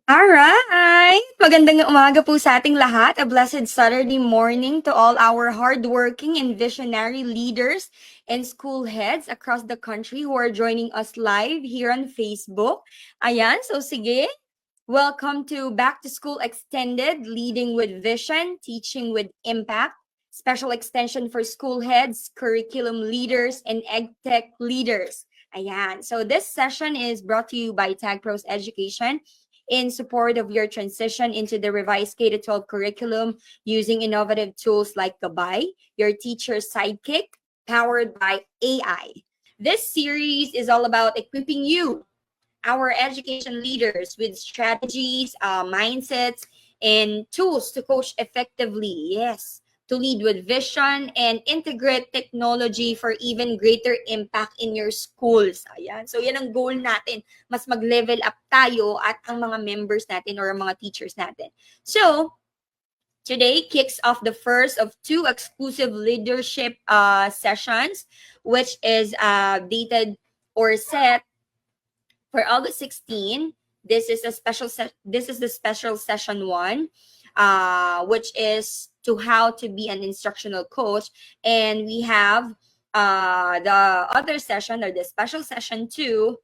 Alright! Magandang umaga po sa ating lahat. A blessed Saturday morning to all our hardworking and visionary leaders and school heads across the country who are joining us live here on Facebook. Ayan, so sige, welcome to Back to School Extended, Leading with Vision, Teaching with Impact, special extension for school heads, curriculum leaders, and EdTech leaders. Ayan, so this session is brought to you by Tag Pros Education in support of your transition into the revised K-12 curriculum using innovative tools like Gabay, your teacher's sidekick, powered by AI. This series is all about equipping you, our education leaders, with strategies, mindsets, and tools to coach effectively. Yes, to lead with vision and integrate technology for even greater impact in your schools. Ayan. So yan ang goal natin. Mas mag-level up tayo at ang mga members natin or mga teachers natin. So, today kicks off the first of two exclusive leadership sessions, which is dated or set for August 16. This is the special session 1, which is to how to be an instructional coach, and we have the other session or the special session 2,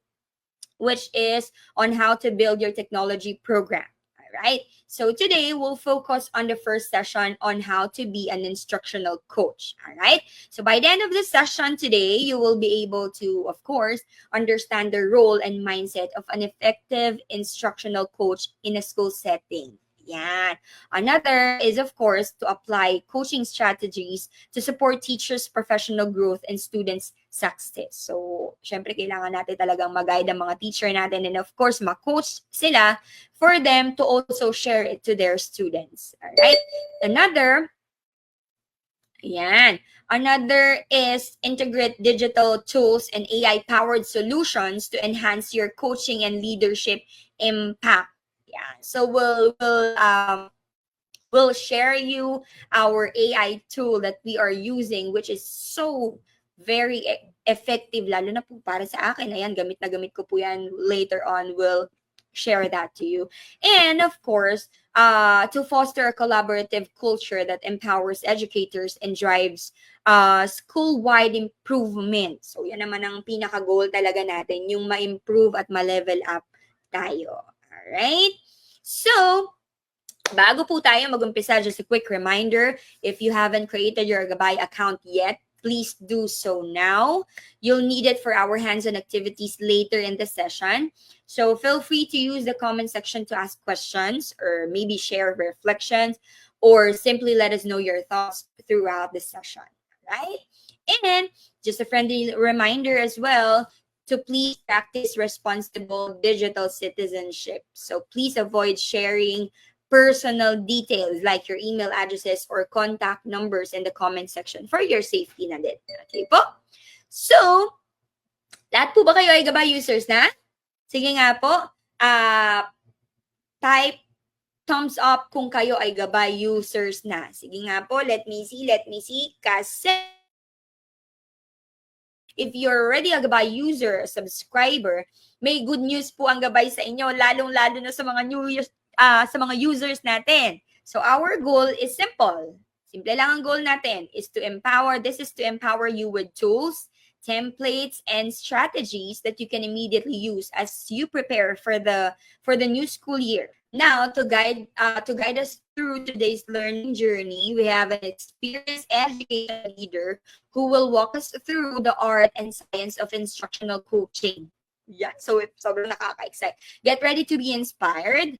which is on how to build your technology program. All right. So today we'll focus on the first session on how to be an instructional coach. All right. So by the end of the session today, you will be able to, of course, understand the role and mindset of an effective instructional coach in a school setting. Yan. Another is, of course, to apply coaching strategies to support teachers' professional growth and students' success. So, syempre, kailangan natin talagang mag-guide ang mga teacher natin and, of course, ma-coach sila for them to also share it to their students. Alright? Another is integrate digital tools and AI-powered solutions to enhance your coaching and leadership impact. Yeah. So we'll share you our AI tool that we are using, which is so very effective, lalo na po para sa akin. Ayan, gamit na gamit ko po yan. Later on, we'll share that to you. And of course, to foster a collaborative culture that empowers educators and drives school-wide improvement. So yan naman ang pinaka-goal talaga natin, yung ma-improve at ma-level up tayo. Alright? So, bago po tayo mag-umpisa, just a quick reminder, if you haven't created your Gabay account yet, please do so now. You'll need it for our hands-on activities later in the session. So feel free to use the comment section to ask questions or maybe share reflections or simply let us know your thoughts throughout the session, right? And just a friendly reminder as well, to please practice responsible digital citizenship. So please avoid sharing personal details like your email addresses or contact numbers in the comment section for your safety na din. Okay po? So, lahat po ba kayo ay Gabay users na? Sige nga po, type thumbs up kung kayo ay Gabay users na. Sige nga po, let me see, kasi if you're already a Gabay user, subscriber, may good news po ang Gabay sa inyo, lalong-lalo na sa mga sa mga users natin. So our goal is simple. Simple lang ang goal natin is to empower you with tools, templates, and strategies that you can immediately use as you prepare for the new school year. Now, to guide us through today's learning journey, we have an experienced education leader who will walk us through the art and science of instructional coaching. Yeah, so sobrang nakaka-excite. Get ready to be inspired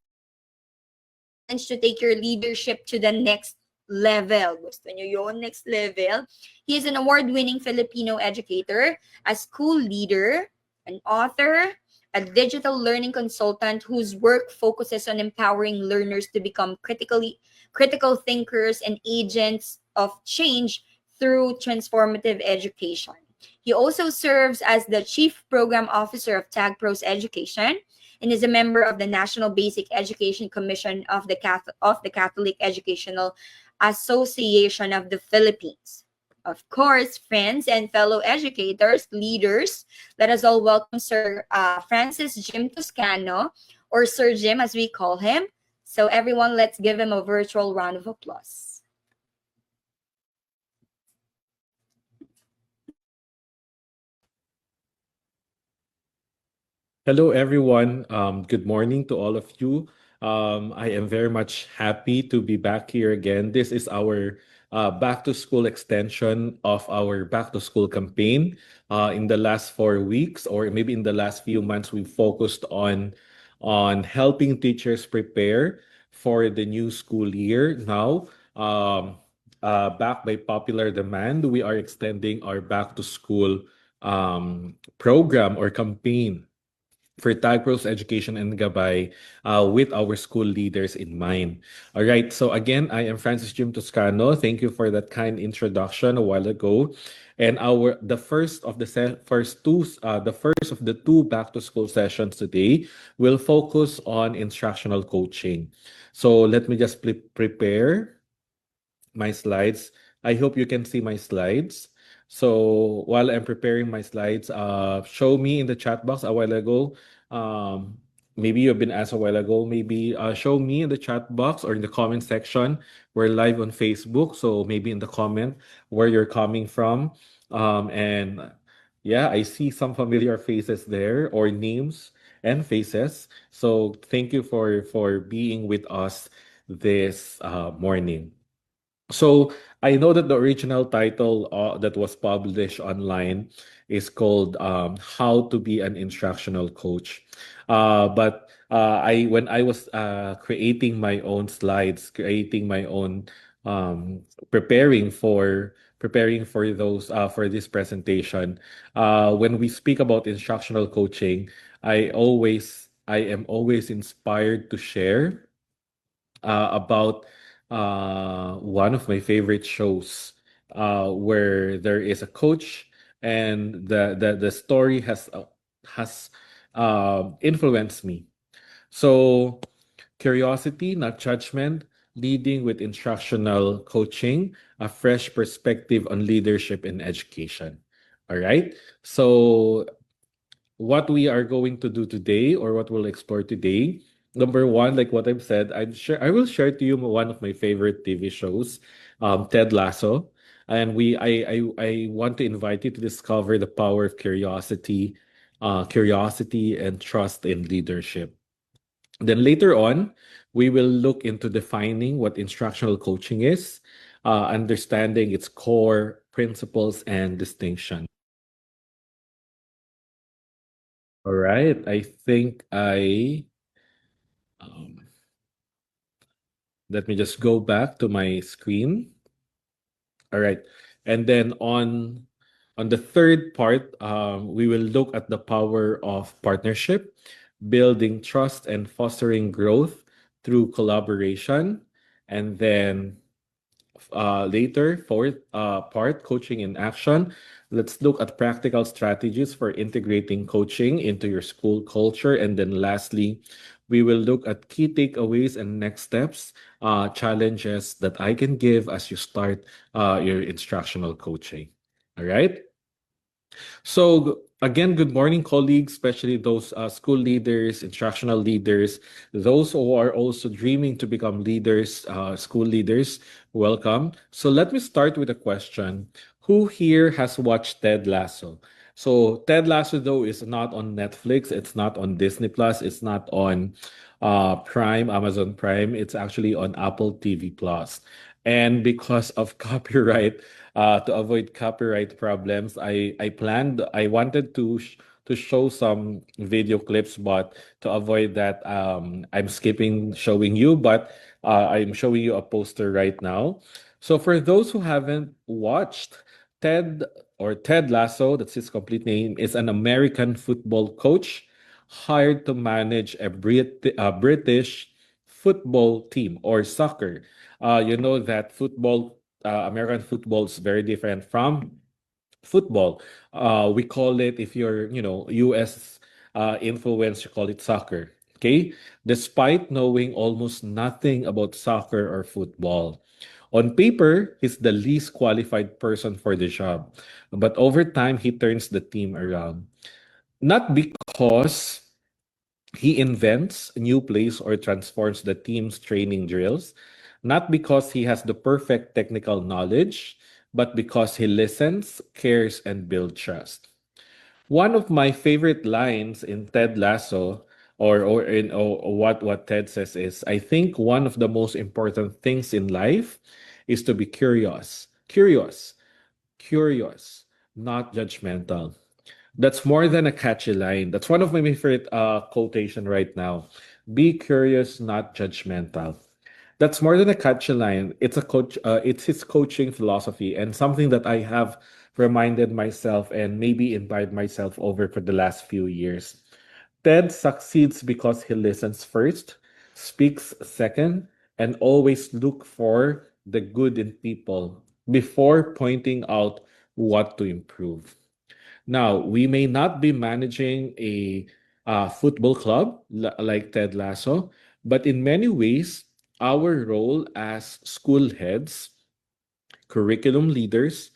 and to take your leadership to the next level. Gusto nyo yun, next level? He is an award-winning Filipino educator, a school leader, an author, a digital learning consultant whose work focuses on empowering learners to become critical thinkers and agents of change through transformative education. He also serves as the Chief Program Officer of Tag Pros Education and is a member of the National Basic Education Commission of the Catholic Educational Association of the Philippines. Of course, friends and fellow educators, leaders, let us all welcome Sir Francis Jim Toscano, or Sir Jim as we call him. So everyone, let's give him a virtual round of applause. Hello, everyone. Good morning to all of you. I am very much happy to be back here again. This is our back to school extension of our back to school campaign. In the last 4 weeks, or maybe in the last few months, we've focused on helping teachers prepare for the new school year. Now, backed by popular demand, we are extending our back to school program or campaign for Tagpros Education and Gabay with our school leaders in mind. All right, so again, I am Francis Jim Toscano. Thank you for that kind introduction a while ago. And our the first of the first of the two back to school sessions today will focus on instructional coaching. So let me just prepare my slides. I hope you can see my slides. So while I'm preparing my slides, show me in the chat box a while ago. Um, Maybe you've been asked a while ago. Maybe show me in the chat box or in the comment section. We're live on Facebook, so maybe in the comment where you're coming from. And yeah, I see some familiar faces there or names and faces. So thank you for being with us this morning. So I know that the original title that was published online is called "How to Be an Instructional Coach," but I when I was creating my own slides, creating my own um, preparing for those for this presentation. When we speak about instructional coaching, I am always inspired to share about one of my favorite shows where there is a coach and the story has influenced me. So curiosity, not judgment, leading with instructional coaching, a fresh perspective on leadership and education. All right. So what we are going to do today or what we'll explore today. Number one, like what I've said, I will share to you one of my favorite TV shows, Ted Lasso. And I want to invite you to discover the power of curiosity and trust in leadership. Then later on, we will look into defining what instructional coaching is, understanding its core principles and distinction. All right, I think um, let me just go back to my screen. All right. And then on the third part, we will look at the power of partnership, building trust and fostering growth through collaboration. And then later, fourth part, coaching in action. Let's look at practical strategies for integrating coaching into your school culture. And then lastly, we will look at key takeaways and next steps, challenges that I can give as you start your instructional coaching. All right. So again, good morning, colleagues, especially those school leaders, instructional leaders, those who are also dreaming to become leaders, school leaders. Welcome. So let me start with a question. Who here has watched Ted Lasso? So Ted Lasso, though, is not on Netflix. It's not on Disney Plus. It's not on Prime, Amazon Prime. It's actually on Apple TV Plus. And because of copyright, to avoid copyright problems, I wanted to show some video clips, but to avoid that, I'm skipping showing you, but I'm showing you a poster right now. So for those who haven't watched, Ted Ted Lasso, that's his complete name, is an American football coach hired to manage a British football team or soccer. You know that American football is very different from football. We call it, if you're, US influence, you call it soccer. Okay. Despite knowing almost nothing about soccer or football. On paper, he's the least qualified person for the job. But over time, he turns the team around. Not because He invents new plays or transforms the team's training drills, not because he has the perfect technical knowledge, but because he listens, cares, and builds trust. One of my favorite lines in Ted Lasso, or what Ted says is, I think one of the most important things in life is to be curious, not judgmental. That's more than a catchy line. That's one of my favorite quotation right now. Be curious, not judgmental. That's more than a catchy line. It's a coach. It's his coaching philosophy and something that I have reminded myself and maybe imbibed myself over for the last few years. Ted succeeds because he listens first, speaks second, and always look for the good in people before pointing out what to improve. Now, we may not be managing a football club like Ted Lasso, but in many ways, our role as school heads, curriculum leaders,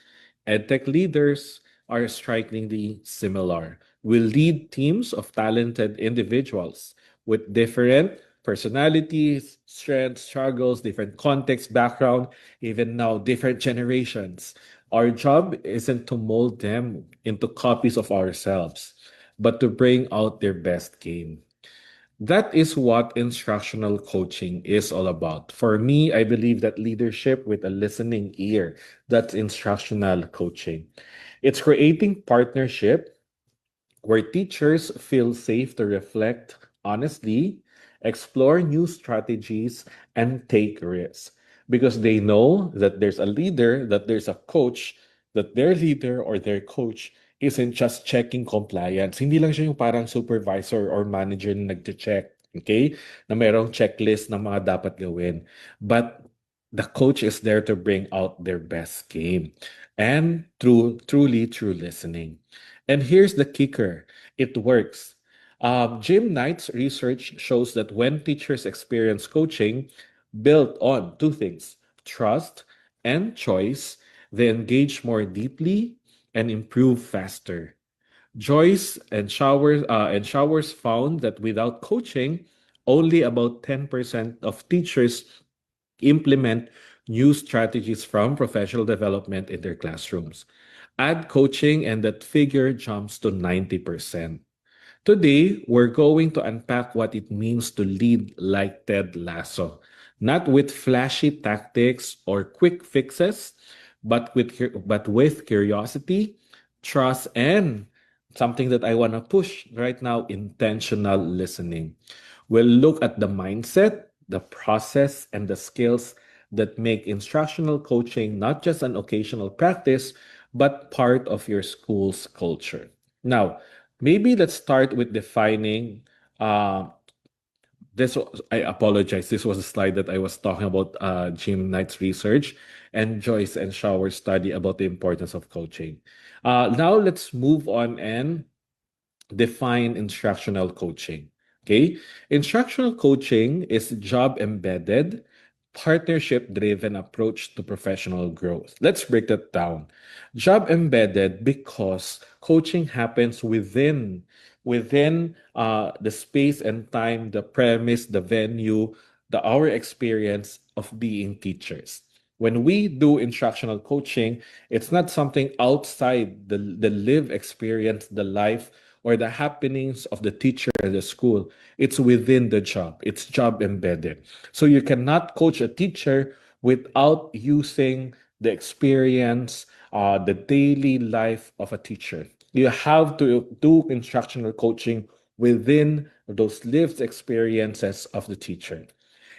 edtech leaders are strikingly similar. We lead teams of talented individuals with different personalities, strengths, struggles, different context, background, even now different generations. Our job isn't to mold them into copies of ourselves, but to bring out their best game. That is what instructional coaching is all about. For me, I believe that leadership with a listening ear, that's instructional coaching. It's creating partnership where teachers feel safe to reflect honestly, explore new strategies, and take risks because they know that there's a leader, that there's a coach, that their leader or their coach isn't just checking compliance. Hindi lang siya yung parang supervisor or manager na nagche-check, okay? Na merong checklist ng mga dapat gawin. But the coach is there to bring out their best game and through listening. And here's the kicker, it works. Jim Knight's research shows that when teachers experience coaching built on two things, trust and choice, they engage more deeply and improve faster. Joyce and Showers found that without coaching, only about 10% of teachers implement new strategies from professional development in their classrooms. Add coaching, and that figure jumps to 90%. Today, we're going to unpack what it means to lead like Ted Lasso, not with flashy tactics or quick fixes, but with curiosity, trust, and something that I want to push right now, intentional listening. We'll look at the mindset, the process, and the skills that make instructional coaching not just an occasional practice, but part of your school's culture. Now, maybe let's start with defining uh, I apologize. This was a slide that I was talking about Jim Knight's research and Joyce and Shower's study about the importance of coaching. Now let's move on and define instructional coaching. Okay. Instructional coaching is job embedded, partnership driven approach to professional growth. Let's break that down. Job embedded because coaching happens within the space and time, the premise, the venue, the our experience of being teachers. When we do instructional coaching, it's not something outside the live experience, the life, or the happenings of the teacher at the school. It's within the job. It's job embedded. So you cannot coach a teacher without using the experience, the daily life of a teacher. You have to do instructional coaching within those lived experiences of the teacher.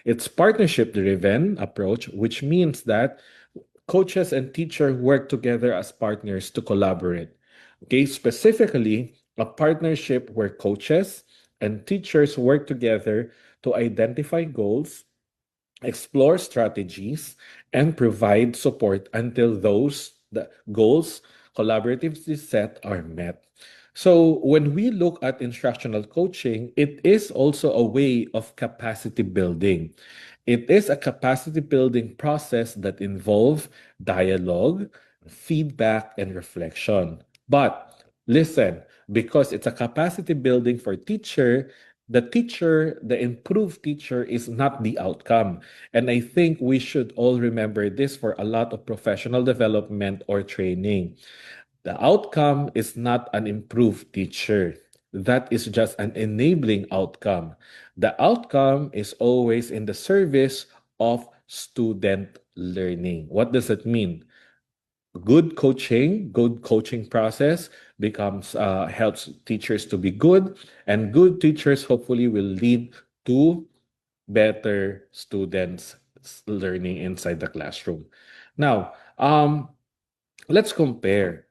It's partnership driven approach, which means that coaches and teacher work together as partners to collaborate. Okay, specifically, a partnership where coaches and teachers work together to identify goals, explore strategies, and provide support until those the goals collaboratively set are met. So when we look at instructional coaching, it is also a way of capacity building. It is a capacity building process that involve dialogue, feedback, and reflection. But listen, because it's a capacity building for teacher, the improved teacher is not the outcome. And I think we should all remember this for a lot of professional development or training. The outcome is not an improved teacher. That is just an enabling outcome. The outcome is always in the service of student learning. What does it mean? Good coaching process becomes helps teachers to be good, and good teachers hopefully will lead to better students learning inside the classroom. Now, let's compare.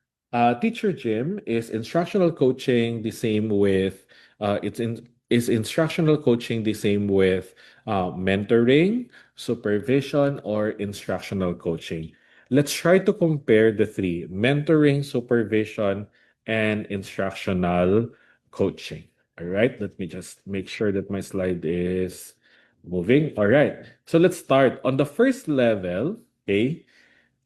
Teacher Jim is instructional coaching the same with is instructional coaching the same with mentoring, supervision, or instructional coaching. Let's try to compare the three: mentoring, supervision, and instructional coaching. All right, let me just make sure that my slide is moving. All right, so let's start on the first level. Okay.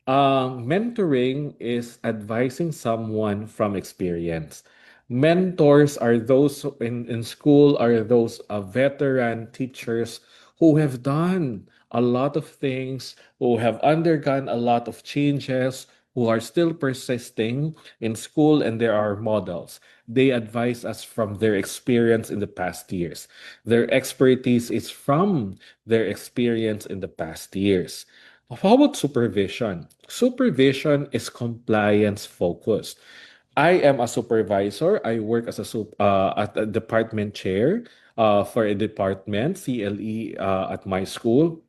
Mentoring is advising someone from experience. Mentors are those in school, are those veteran teachers who have done a lot of things, who have undergone a lot of changes, who are still persisting in school, and there are models. They advise us from their experience in the past years. Their expertise is from their experience in the past years. How about supervision? Supervision is compliance focused. I am a supervisor. I work as at a department chair for a department, CLE, at my school.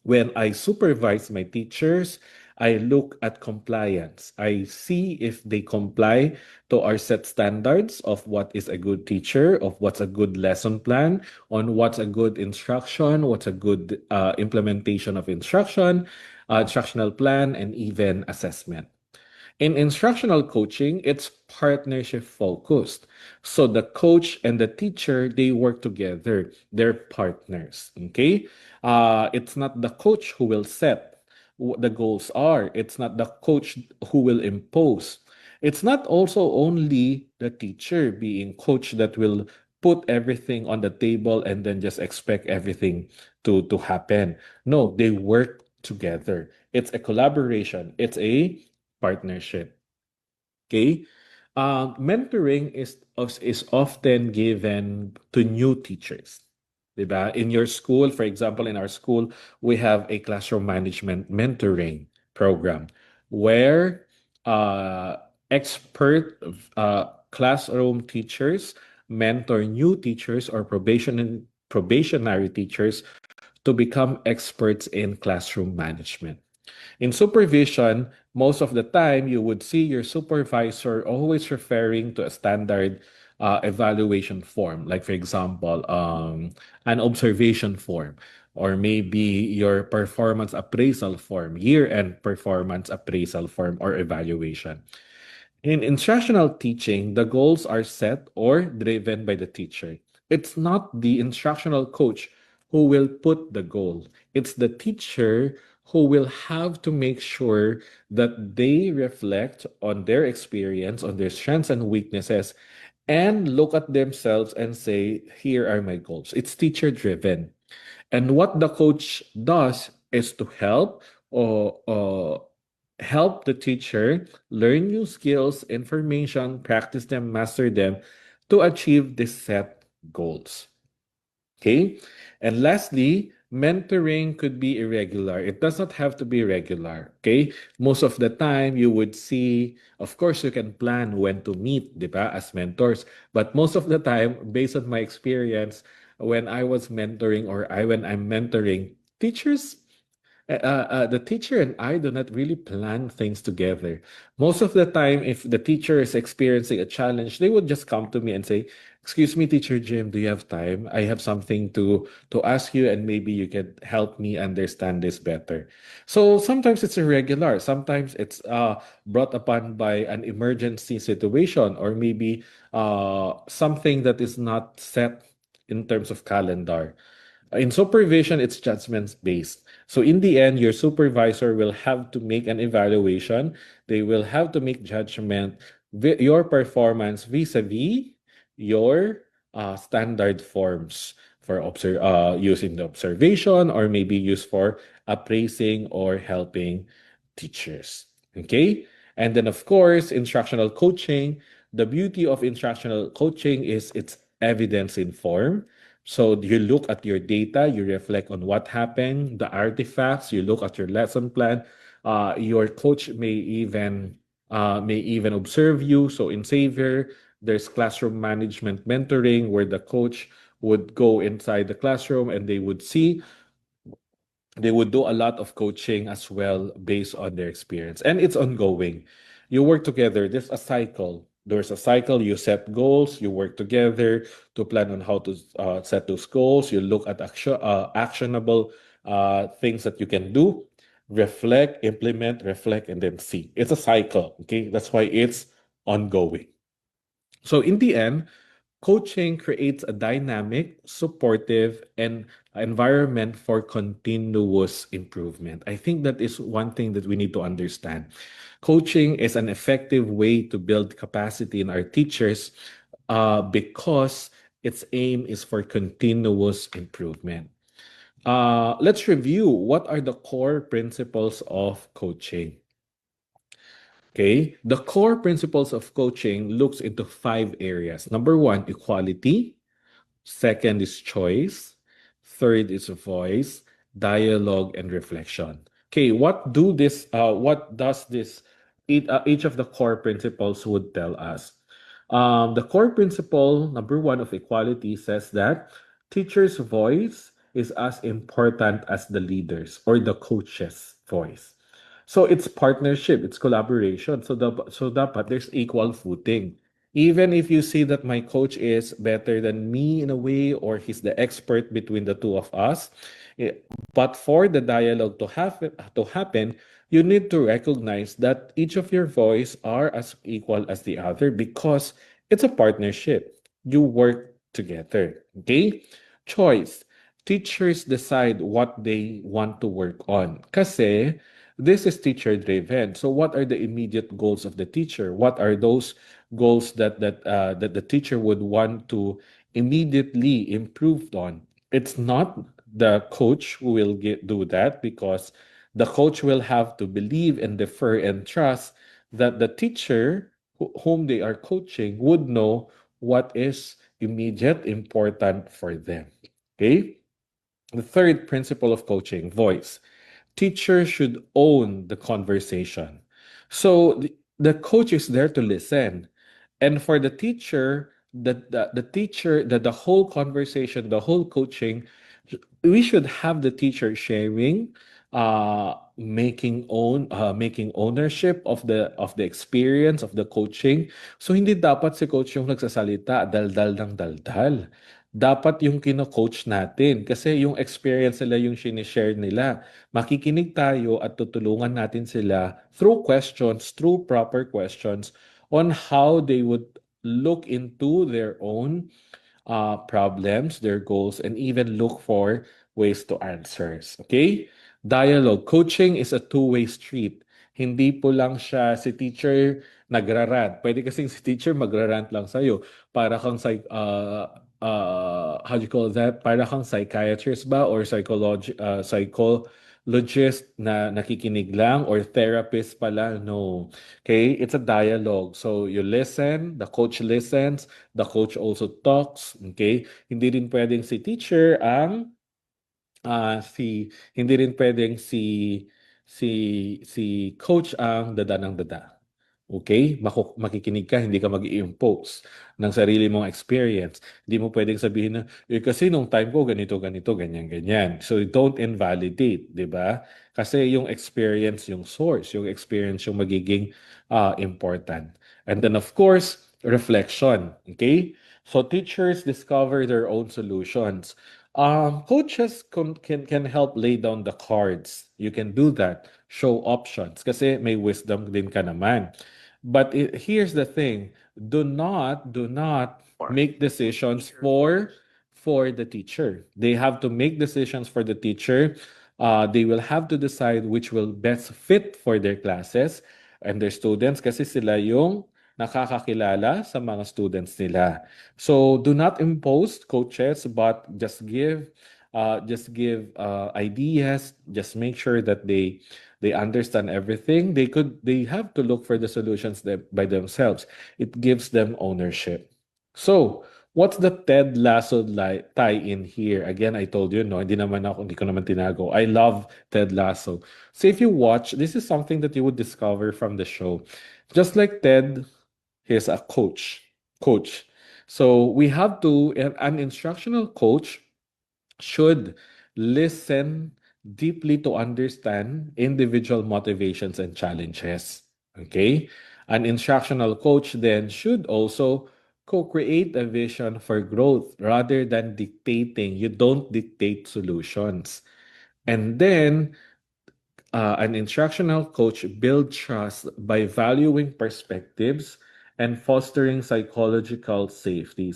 When I supervise my teachers, I look at compliance. I see if they comply to our set standards of what is a good teacher, of what's a good lesson plan, on what's a good instruction, what's a good implementation of instructional plan, and even assessment. In instructional coaching, it's partnership focused. So the coach and the teacher, they work together. They're partners. Okay. It's not the coach who will set what the goals are. It's not the coach who will impose. It's not also only the teacher being coach that will put everything on the table and then just expect everything to happen. No, they work together. It's a collaboration. It's a partnership. Okay. Mentoring is often given to new teachers. Diba? In your school, for example, in our school, we have a classroom management mentoring program where expert classroom teachers mentor new teachers or probationary teachers to become experts in classroom management. In supervision, most of the time you would see your supervisor always referring to a standard evaluation form, like, for example, an observation form, or maybe your performance appraisal form, year-end performance appraisal form, or evaluation. In instructional teaching, the goals are set or driven by the teacher. It's not the instructional coach who will put the goal. It's the teacher who will have to make sure that they reflect on their experience, on their strengths and weaknesses, and look at themselves and say, here are my goals. It's teacher driven. And what the coach does is to help the teacher learn new skills, information, practice them, master them to achieve the set goals. Okay. And lastly, mentoring could be irregular. It does not have to be regular. Okay. Most of the time, you would see, of course, you can plan when to meet, di ba, as mentors. But most of the time, based on my experience, when I was mentoring when I'm mentoring, the teacher and I do not really plan things together. Most of the time, if the teacher is experiencing a challenge, they would just come to me and say, "Excuse me, Teacher Jim, do you have time? I have something to ask you, and maybe you can help me understand this better." So sometimes it's irregular. Sometimes it's brought upon by an emergency situation, or maybe something that is not set in terms of calendar. In supervision, it's judgments based. So in the end, your supervisor will have to make an evaluation. They will have to make judgment your performance vis-a-vis your standard forms for using the observation, or maybe used for appraising or helping teachers. Okay? And then, of course, instructional coaching. The beauty of instructional coaching is it's evidence informed. So you look at your data, you reflect on what happened, the artifacts, you look at your lesson plan. Your coach may even observe you. So in Xavier, there's classroom management mentoring where the coach would go inside the classroom and they would do a lot of coaching as well based on their experience. And it's ongoing. You work together. There's a cycle. There's a cycle. You set goals. You work together to plan on how to set those goals. You look at actionable things that you can do, reflect, implement, reflect, and then see. It's a cycle. Okay. That's why it's ongoing. So in the end, coaching creates a dynamic, supportive, and environment for continuous improvement. I think that is one thing that we need to understand. Coaching is an effective way to build capacity in our teachers because its aim is for continuous improvement. Let's review what are the core principles of coaching. Okay, the core principles of coaching looks into 5 areas. Number 1, equality. Second is choice. Third is voice, dialogue, and reflection. Okay, what does this each of the core principles would tell us? The core principle number 1 of equality says that teacher's voice is as important as the leader's or the coach's voice. So it's partnership, it's collaboration. So dapat there's equal footing. Even if you see that my coach is better than me in a way, or he's the expert between the two of us, eh, but for the dialogue to happen, you need to recognize that each of your voice are as equal as the other because it's a partnership. You work together. Okay? Choice. Teachers decide what they want to work on. Kasi this is teacher driven. So what are the immediate goals of the teacher? What are those goals that the teacher would want to immediately improve on? It's not the coach who will do that, because the coach will have to believe and defer and trust that the teacher whom they are coaching would know what is immediate important for them. Okay? The third principle of coaching, voice. Teacher should own the conversation. So the coach is there to listen. And for the teacher, the whole conversation, the whole coaching, we should have the teacher sharing, making ownership of the experience of the coaching. So hindi dapat si coach yung nagsasalita, daldal ng daldal. Dapat yung kino-coach natin kasi yung experience nila yung sinishare nila. Makikinig tayo at tutulungan natin sila through questions, through proper questions on how they would look into their own problems, their goals, and even look for ways to answers. Okay? Dialogue. Coaching is a two-way street. Hindi po lang siya si teacher nagrarant. Pwede kasing si teacher magrarant lang sa'yo. Para kang how do you call that? Para kang psychiatrist ba or psychologist na nakikinig lang, or therapist pala? No. Okay? It's a dialogue. So you listen, the coach listens, the coach also talks. Okay? Hindi rin pwedeng si teacher ang hindi rin pwedeng si coach ang dada ng dada. Okay? Makikinig ka, hindi ka mag-i-impose ng sarili mong experience. Hindi mo pwedeng sabihin na, kasi nung time ko, ganito, ganito, ganyan, ganyan. So, don't invalidate, di ba? Kasi yung experience, yung source, yung experience yung magiging important. And then, of course, reflection. Okay? So, teachers discover their own solutions. Coaches can help lay down the cards. You can do that. Show options. Kasi may wisdom din ka naman. But here's the thing. Do not make decisions for the teacher. They have to make decisions for the teacher. They will have to decide which will best fit for their classes and their students kasi sila yung nakakakilala sa mga students nila. So do not impose, coaches, but just give ideas. Just make sure that they understand everything. They have to look for the solutions by themselves. It gives them ownership. So what's the Ted Lasso tie-in here? Again, I told you, no, hindi ko naman tinago. I love Ted Lasso. So if you watch, this is something that you would discover from the show. Just like Ted, he's a coach. Coach. So we have to, an instructional coach should listen deeply to understand individual motivations and challenges. Okay? An instructional coach then should also co-create a vision for growth rather than dictating. You don't dictate solutions. And then an instructional coach builds trust by valuing perspectives and fostering psychological safety.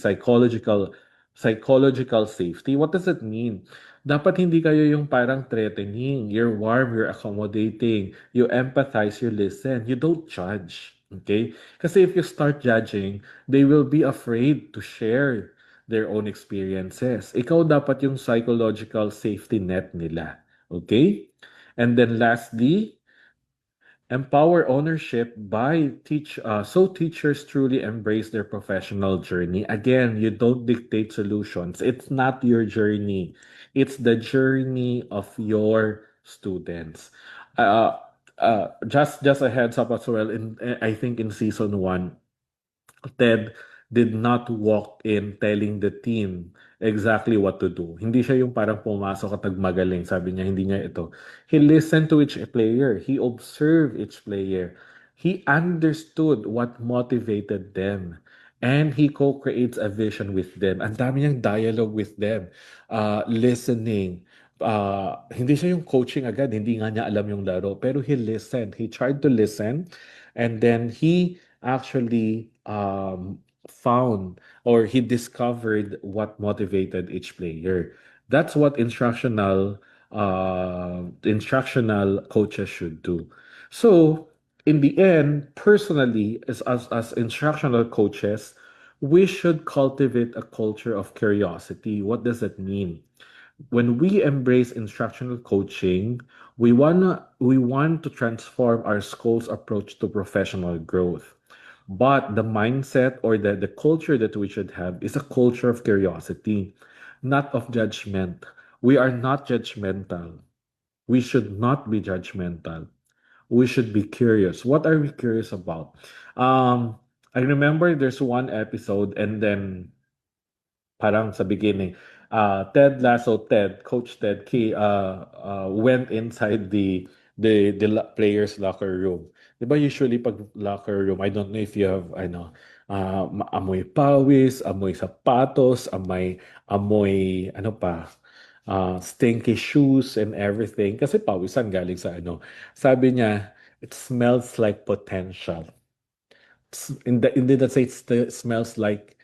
What does it mean? Dapat hindi kayo yung parang threatening. You're warm, you're accommodating, you empathize, you listen. You don't judge. Okay? Kasi if you start judging, they will be afraid to share their own experiences. Ikaw dapat yung psychological safety net nila. Okay? And then lastly, empower ownership so teachers truly embrace their professional journey. Again, you don't dictate solutions. It's not your journey. It's the journey of your students. Uh, just a heads up as well. I think in season one, Ted did not walk in telling the team exactly what to do. Hindi siya yung parang pumasok at nagmagaling. Sabi niya, hindi niya ito. He listened to each player. He observed each player. He understood what motivated them. And he co-creates a vision with them. Ang dami niyang dialogue with them. Listening. Hindi siya yung coaching agad. Hindi nga niya alam yung laro. Pero he listened. He tried to listen. And then he actually found or he discovered what motivated each player. That's what instructional coaches should do. So in the end, personally, as instructional coaches, we should cultivate a culture of curiosity. What does that mean? When we embrace instructional coaching, we want to transform our school's approach to professional growth. But the mindset or the culture that we should have is a culture of curiosity, not of judgment. We are not judgmental. We should not be judgmental. We should be curious. What are we curious about? Um, I remember there's one episode, and then parang sa beginning, Coach Ted Key, went inside the players' locker room. 'Di ba usually pag locker room, I don't know if you have, amoy pawis, amoy sapatos, amoy, ano pa, stinky shoes and everything. Kasi pawisan galing sa ano. Sabi niya, it smells like potential. Hindi that say smells like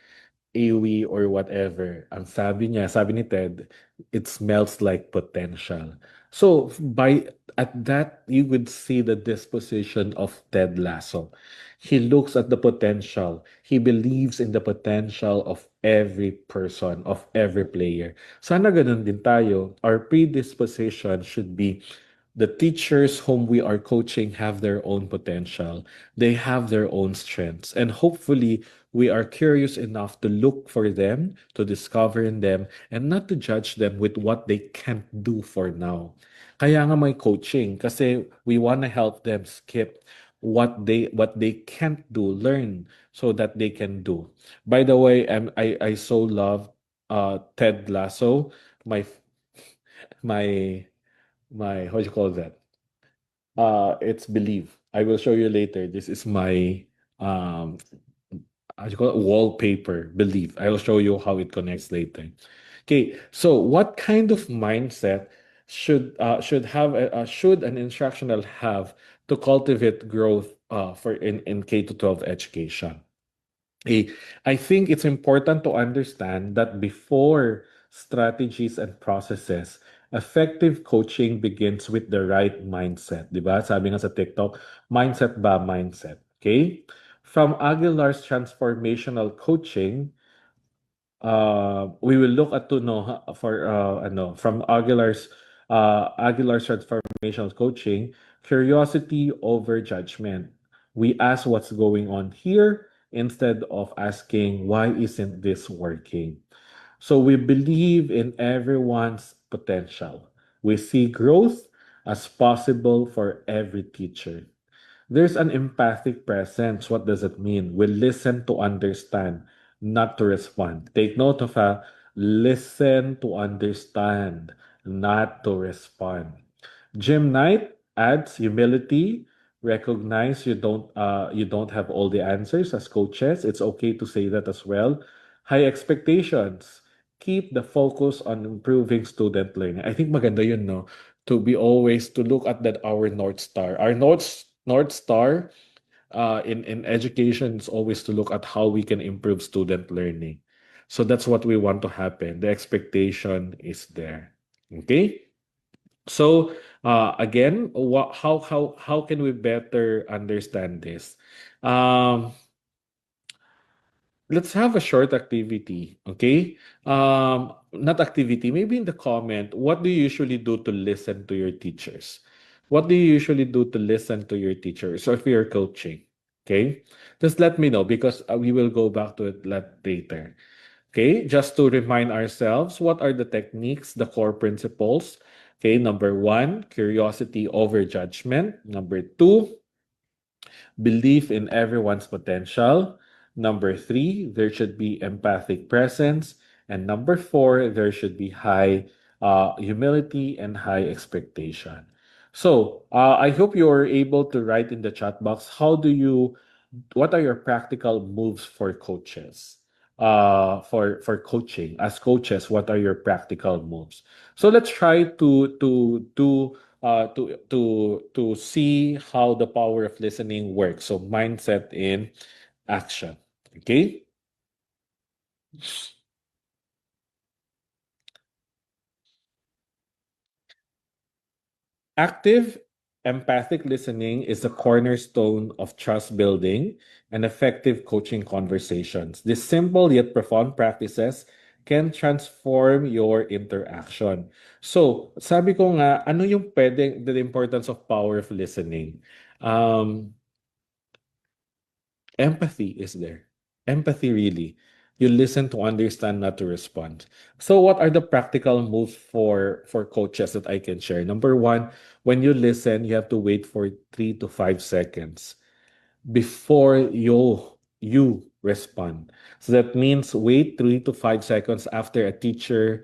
AOE or whatever. Ang sabi ni Ted, it smells like potential. So by at that you would see the disposition of Ted Lasso. He looks at the potential. He believes in the potential of every person, of every player. Sana ganun din tayo. Our predisposition should be the teachers whom we are coaching have their own potential. They have their own strengths. And hopefully, we are curious enough to look for them, to discover in them, and not to judge them with what they can't do for now. Kaya nga may coaching kasi we want to help them skip what they can't do, learn so that they can do. By the way, I so love Ted Lasso. My my my How do you call that? It's Believe. I will show you later. This is my um how do you call it? Wallpaper. Believe. I will show you how it connects later. Okay, so what kind of mindset should an instructional have to cultivate growth for in K to 12 education? I think it's important to understand that before strategies and processes, effective coaching begins with the right mindset. Di ba? Sabi nga sa TikTok, mindset ba mindset. Okay? From Aguilar's transformational coaching, we will look at to know for from Aguilar's transformational coaching, curiosity over judgment. We ask what's going on here instead of asking why isn't this working. So we believe in everyone's potential. We see growth as possible for every teacher. There's an empathic presence. What does it mean? We listen to understand, not to respond. Take note of a listen to understand, not to respond. Jim Knight adds humility. Recognize you don't have all the answers as coaches. It's okay to say that as well. High expectations. Keep the focus on improving student learning. I think maganda yun, no? To be always to look at that our North Star. Our North Star in education is always to look at how we can improve student learning. So that's what we want to happen. The expectation is there. Okay? So again, how can we better understand this? Um, let's have a short activity, okay? Not activity, maybe in the comment, what do you usually do to listen to your teachers? What do you usually do to listen to your teachers? So if you're coaching, okay? Just let me know because we will go back to it later. Okay, just to remind ourselves, what are the techniques, the core principles? Okay, number one, curiosity over judgment. Number two, belief in everyone's potential. Number three, there should be empathic presence. And number four, there should be high humility and high expectation. So I hope you are able to write in the chat box, what are your practical moves for coaches? For coaching as coaches, what are your practical moves? So let's try to see how the power of listening works. So mindset in action. Okay. Active empathic listening is the cornerstone of trust building and effective coaching conversations. These simple yet profound practices can transform your interaction. So, sabi ko nga, ano yung pwedeng, the importance of power of listening? Um, Empathy is there. Empathy, really. You listen to understand, not to respond. So, what are the practical moves for coaches that I can share? Number one, when you listen, you have to wait for 3 to 5 seconds before you respond. So that means wait 3 to 5 seconds after a teacher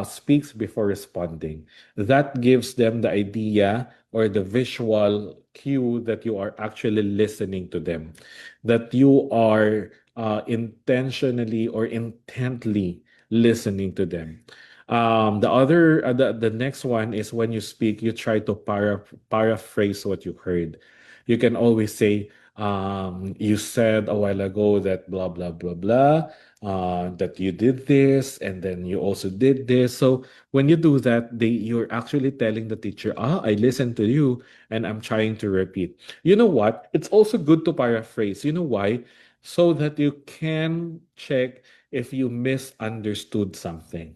speaks before responding. That gives them the idea or the visual cue that you are actually listening to them, that you are intentionally or intently listening to them. The next one is when you speak, you try to paraphrase what you heard. You can always say, you said a while ago that blah blah blah blah, that you did this and then you also did this. So when you do that, you're actually telling the teacher, I listened to you and I'm trying to repeat. You know what? It's also good to paraphrase. You know why? So that you can check if you misunderstood something.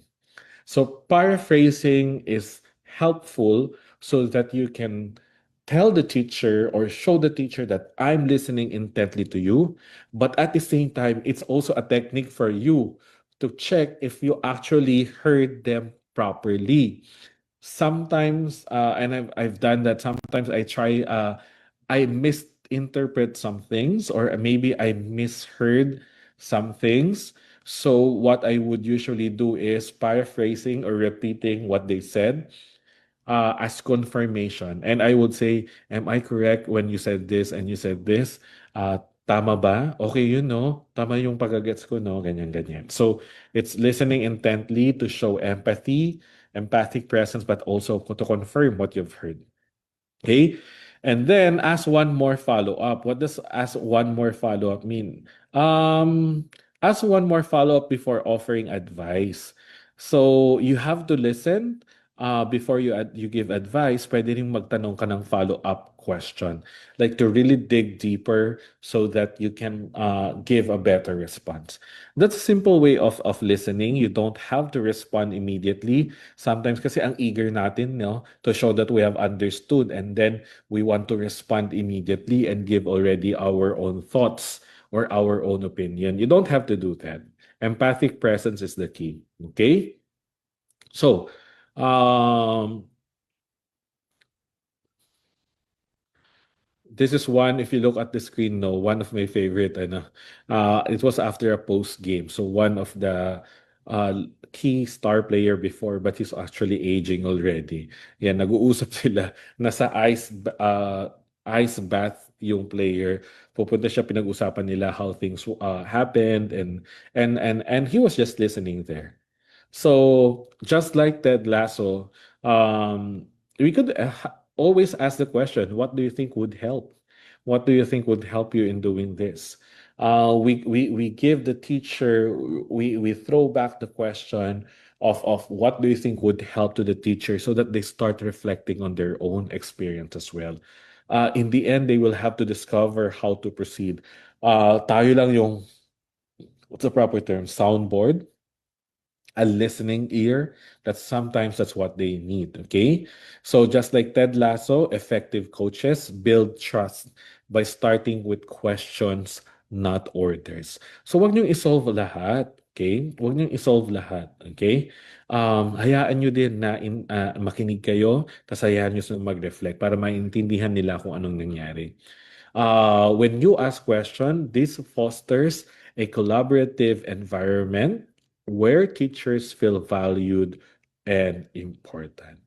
So paraphrasing is helpful so that you can tell the teacher or show the teacher that I'm listening intently to you. But at the same time, it's also a technique for you to check if you actually heard them properly. Sometimes, and I've done that. Sometimes I misinterpret some things, or maybe I misheard some things. So what I would usually do is paraphrasing or repeating what they said as confirmation. And I would say, am I correct when you said this and you said this? Tama ba? Okay, yun, no? Tama yung pagkagets ko, no? Ganyan, ganyan. So, it's listening intently to show empathy, empathic presence, but also to confirm what you've heard. Okay? And then ask one more follow-up. What does ask one more follow-up mean? Ask one more follow-up before offering advice. So you have to listen, before you give advice, pwede rin magtanong ka ng follow-up question. Like to really dig deeper so that you can give a better response. That's a simple way of listening. You don't have to respond immediately. Sometimes kasi ang eager natin, no, to show that we have understood, and then we want to respond immediately and give already our own thoughts or our own opinion. You don't have to do that. Empathic presence is the key. Okay? So, um, this is one, if you look at the screen, no, one of my favorite, ano, it was after a post game. So one of the uh, key star player before, but he's actually aging already. Yan, nag-uusap sila. Nasa ice bath yung player. Pupunta siya, pinag-usapan nila how things happened, and he was just listening there. So just like Ted Lasso, we could always ask the question, what do you think would help? What do you think would help you in doing this? We give the teacher, we throw back the question of what do you think would help to the teacher so that they start reflecting on their own experience as well. In the end, they will have to discover how to proceed. Tayo lang yung, what's the proper term? Soundboard, a listening ear. That's what they need. Okay, so just like Ted Lasso, effective coaches build trust by starting with questions, not orders. So wag niyong isolve lahat. Okay, wag niyong isolve lahat. Okay, hayaan niyo din na makinig kayo, tas hayaan niyo sila mag-reflect para maintindihan nila kung anong nangyari. When you ask question, this fosters a collaborative environment where teachers feel valued and important.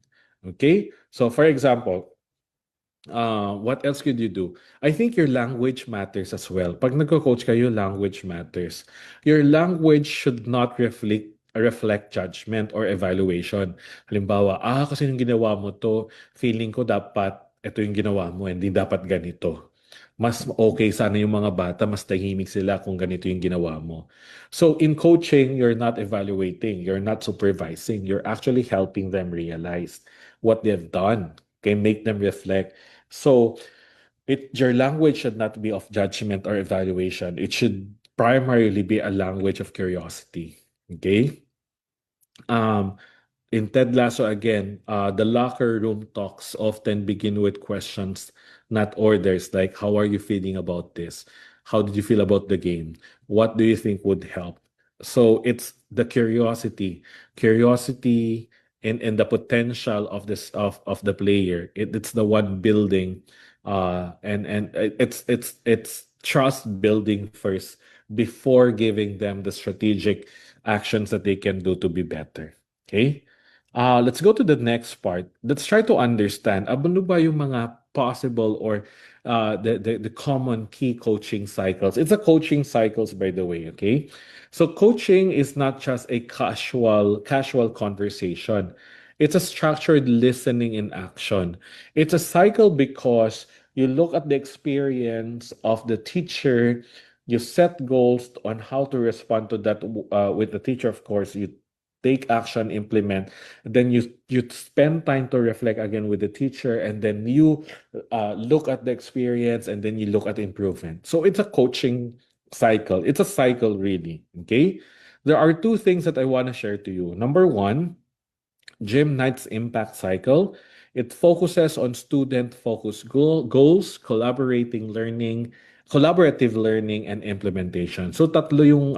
Okay? So for example, what else could you do? I think your language matters as well. Pag nagko-coach kayo, language matters. Your language should not reflect judgment or evaluation. Halimbawa, kasi yung ginawa mo to, feeling ko dapat ito yung ginawa mo, hindi dapat ganito. Mas okay sana yung mga bata, mas tahimik sila kung ganito yung ginawa mo. So in coaching, you're not evaluating, you're not supervising, you're actually helping them realize what they've done. Okay, make them reflect. So your language should not be of judgment or evaluation. It should primarily be a language of curiosity. Okay? Um, in Ted Lasso again, the locker room talks often begin with questions, not orders, like how are you feeling about this? How did you feel about the game? What do you think would help? So it's the curiosity and the potential of this of the player. It's the one building and it's trust building first before giving them the strategic actions that they can do to be better. Okay? Let's go to the next part. Let's try to understand ano ba yung mga possible or the common key coaching cycles. It's a coaching cycles, by the way, okay? So coaching is not just a casual conversation. It's a structured listening in action. It's a cycle because you look at the experience of the teacher, you set goals on how to respond to that with the teacher, of course, you take action, implement, then you spend time to reflect again with the teacher, and then you look at the experience, and then you look at improvement. So it's a coaching cycle. It's a cycle, really. Okay, there are two things that I want to share to you. Number one, Gym Knight's impact cycle. It focuses on student-focused goals, collaborative learning, and implementation. So tatlo yung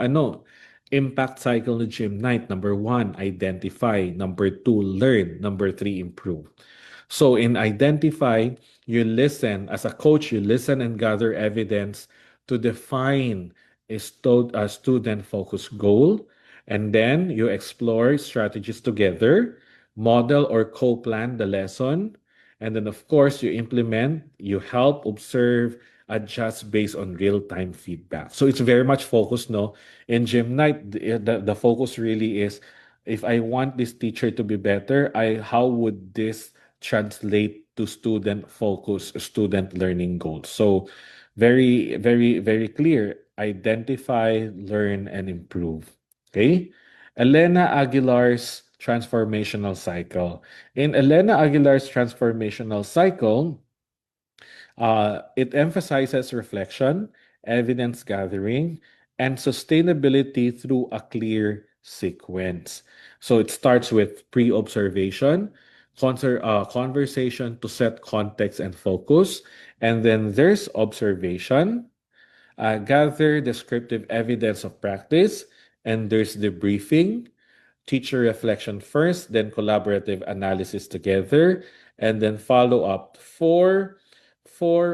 impact cycle ng Gym Knight. Number one, identify. Number two, learn. Number three, improve. So in identify, you listen. As a coach, you listen and gather evidence to define a student-focused goal. And then you explore strategies together, model or co-plan the lesson. And then, of course, you implement, you help, observe, adjust based on real-time feedback. So it's very much focused, no? In Gym Night, the focus really is, if I want this teacher to be better, how would this translate to student focus, student learning goals? So very, very, very clear. Identify, learn, and improve. Okay? Elena Aguilar's transformational cycle. In Elena Aguilar's transformational cycle, it emphasizes reflection, evidence gathering, and sustainability through a clear sequence. So it starts with pre observation, conversation to set context and focus, and then there's observation, gather descriptive evidence of practice, and there's debriefing, teacher reflection first, then collaborative analysis together, and then follow up for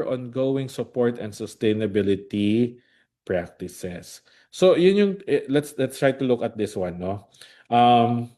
ongoing support and sustainability practices. So yun yung let's try to look at this one, no? Um,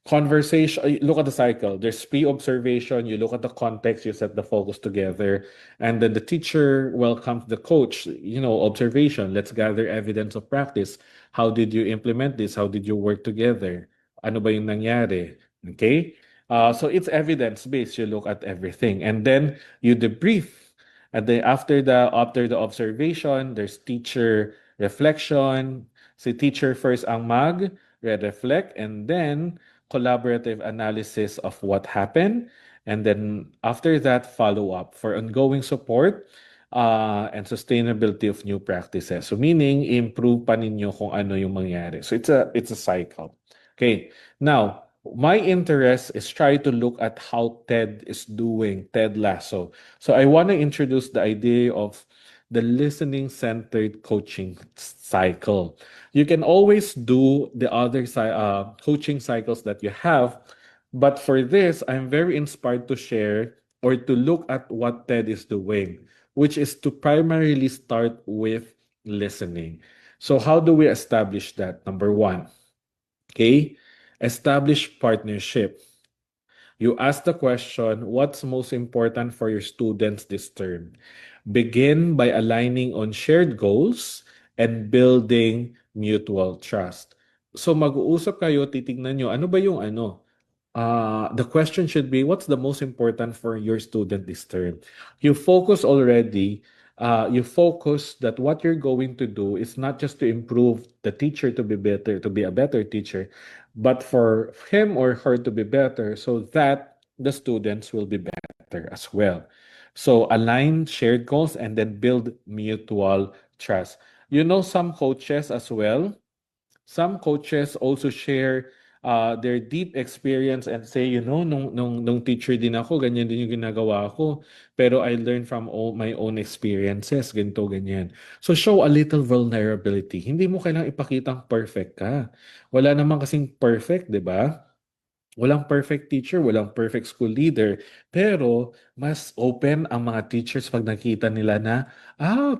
conversation, look at the cycle. There's pre-observation, you look at the context, you set the focus together, and then the teacher welcomes the coach, observation. Let's gather evidence of practice. How did you implement this? How did you work together? Ano ba yung nangyari? Okay? So it's evidence-based. You look at everything. And then you debrief. And then after the observation, there's teacher reflection. Si teacher first ang reflect, and then collaborative analysis of what happened, and then after that, follow up for ongoing support and sustainability of new practices. So meaning, improve pa ninyo kung ano yung mangyari. So it's a cycle. Okay. Now, my interest is try to look at how Ted is doing, Ted Lasso. So I want to introduce the idea of the listening-centered coaching cycle. You can always do the other coaching cycles that you have, but for this, I'm very inspired to share or to look at what Ted is doing, which is to primarily start with listening. So how do we establish that? Number one, okay, establish partnership. You ask the question, what's most important for your students this term? Begin by aligning on shared goals and building mutual trust. So mag-uusap kayo, titignan nyo, ano ba yung ano? The question should be, what's the most important for your student this term? You focus that what you're going to do is not just to improve the teacher to be better, to be a better teacher, but for him or her to be better so that the students will be better as well. So align shared goals and then build mutual trust. Some coaches as well, some coaches also share their deep experience and say, nung teacher din ako, ganyan din yung ginagawa ko. Pero I learned from my own experiences, ganito, ganyan. So show a little vulnerability. Hindi mo kailangang ipakitang perfect ka. Wala naman kasing perfect, di ba? Walang perfect teacher, walang perfect school leader. Pero mas open ang mga teachers pag nakita nila na,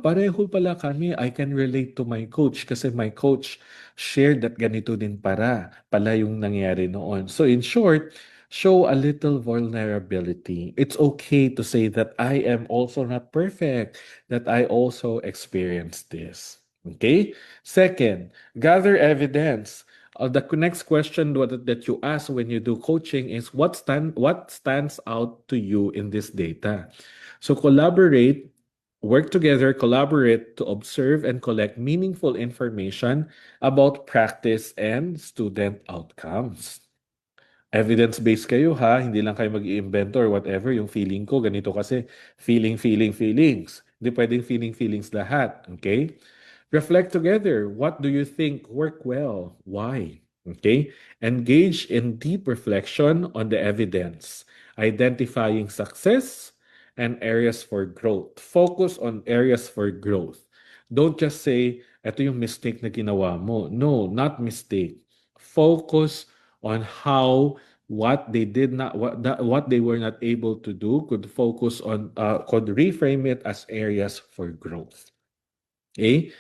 pareho pala kami. I can relate to my coach kasi my coach shared that ganito din pala yung nangyari noon. So in short, show a little vulnerability. It's okay to say that I am also not perfect, that I also experienced this. Okay? Second, gather evidence. The next question that you ask when you do coaching is what stands out to you in this data. So work together, collaborate to observe and collect meaningful information about practice and student outcomes. Evidence-based kayo ha, hindi lang kayo mag-i-invento or whatever, yung feeling ko, ganito kasi, feelings. Hindi pwedeng feelings lahat, okay? Reflect together. What do you think worked well? Why? Okay? Engage in deep reflection on the evidence, identifying success and areas for growth. Focus on areas for growth. Don't just say, ito yung mistake na ginawa mo. No, not mistake. Focus on how what they were not able to do could reframe it as areas for growth. Okay?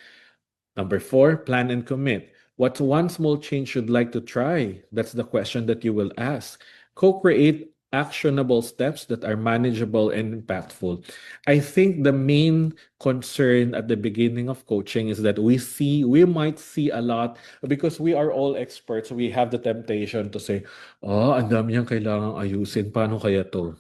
Number 4, plan and commit. What's one small change you'd like to try? That's the question that you will ask. Co-create actionable steps that are manageable and impactful. I think the main concern at the beginning of coaching is that we might see a lot because we are all experts. We have the temptation to say, ang dami niyang kailangang ayusin. Paano kaya to?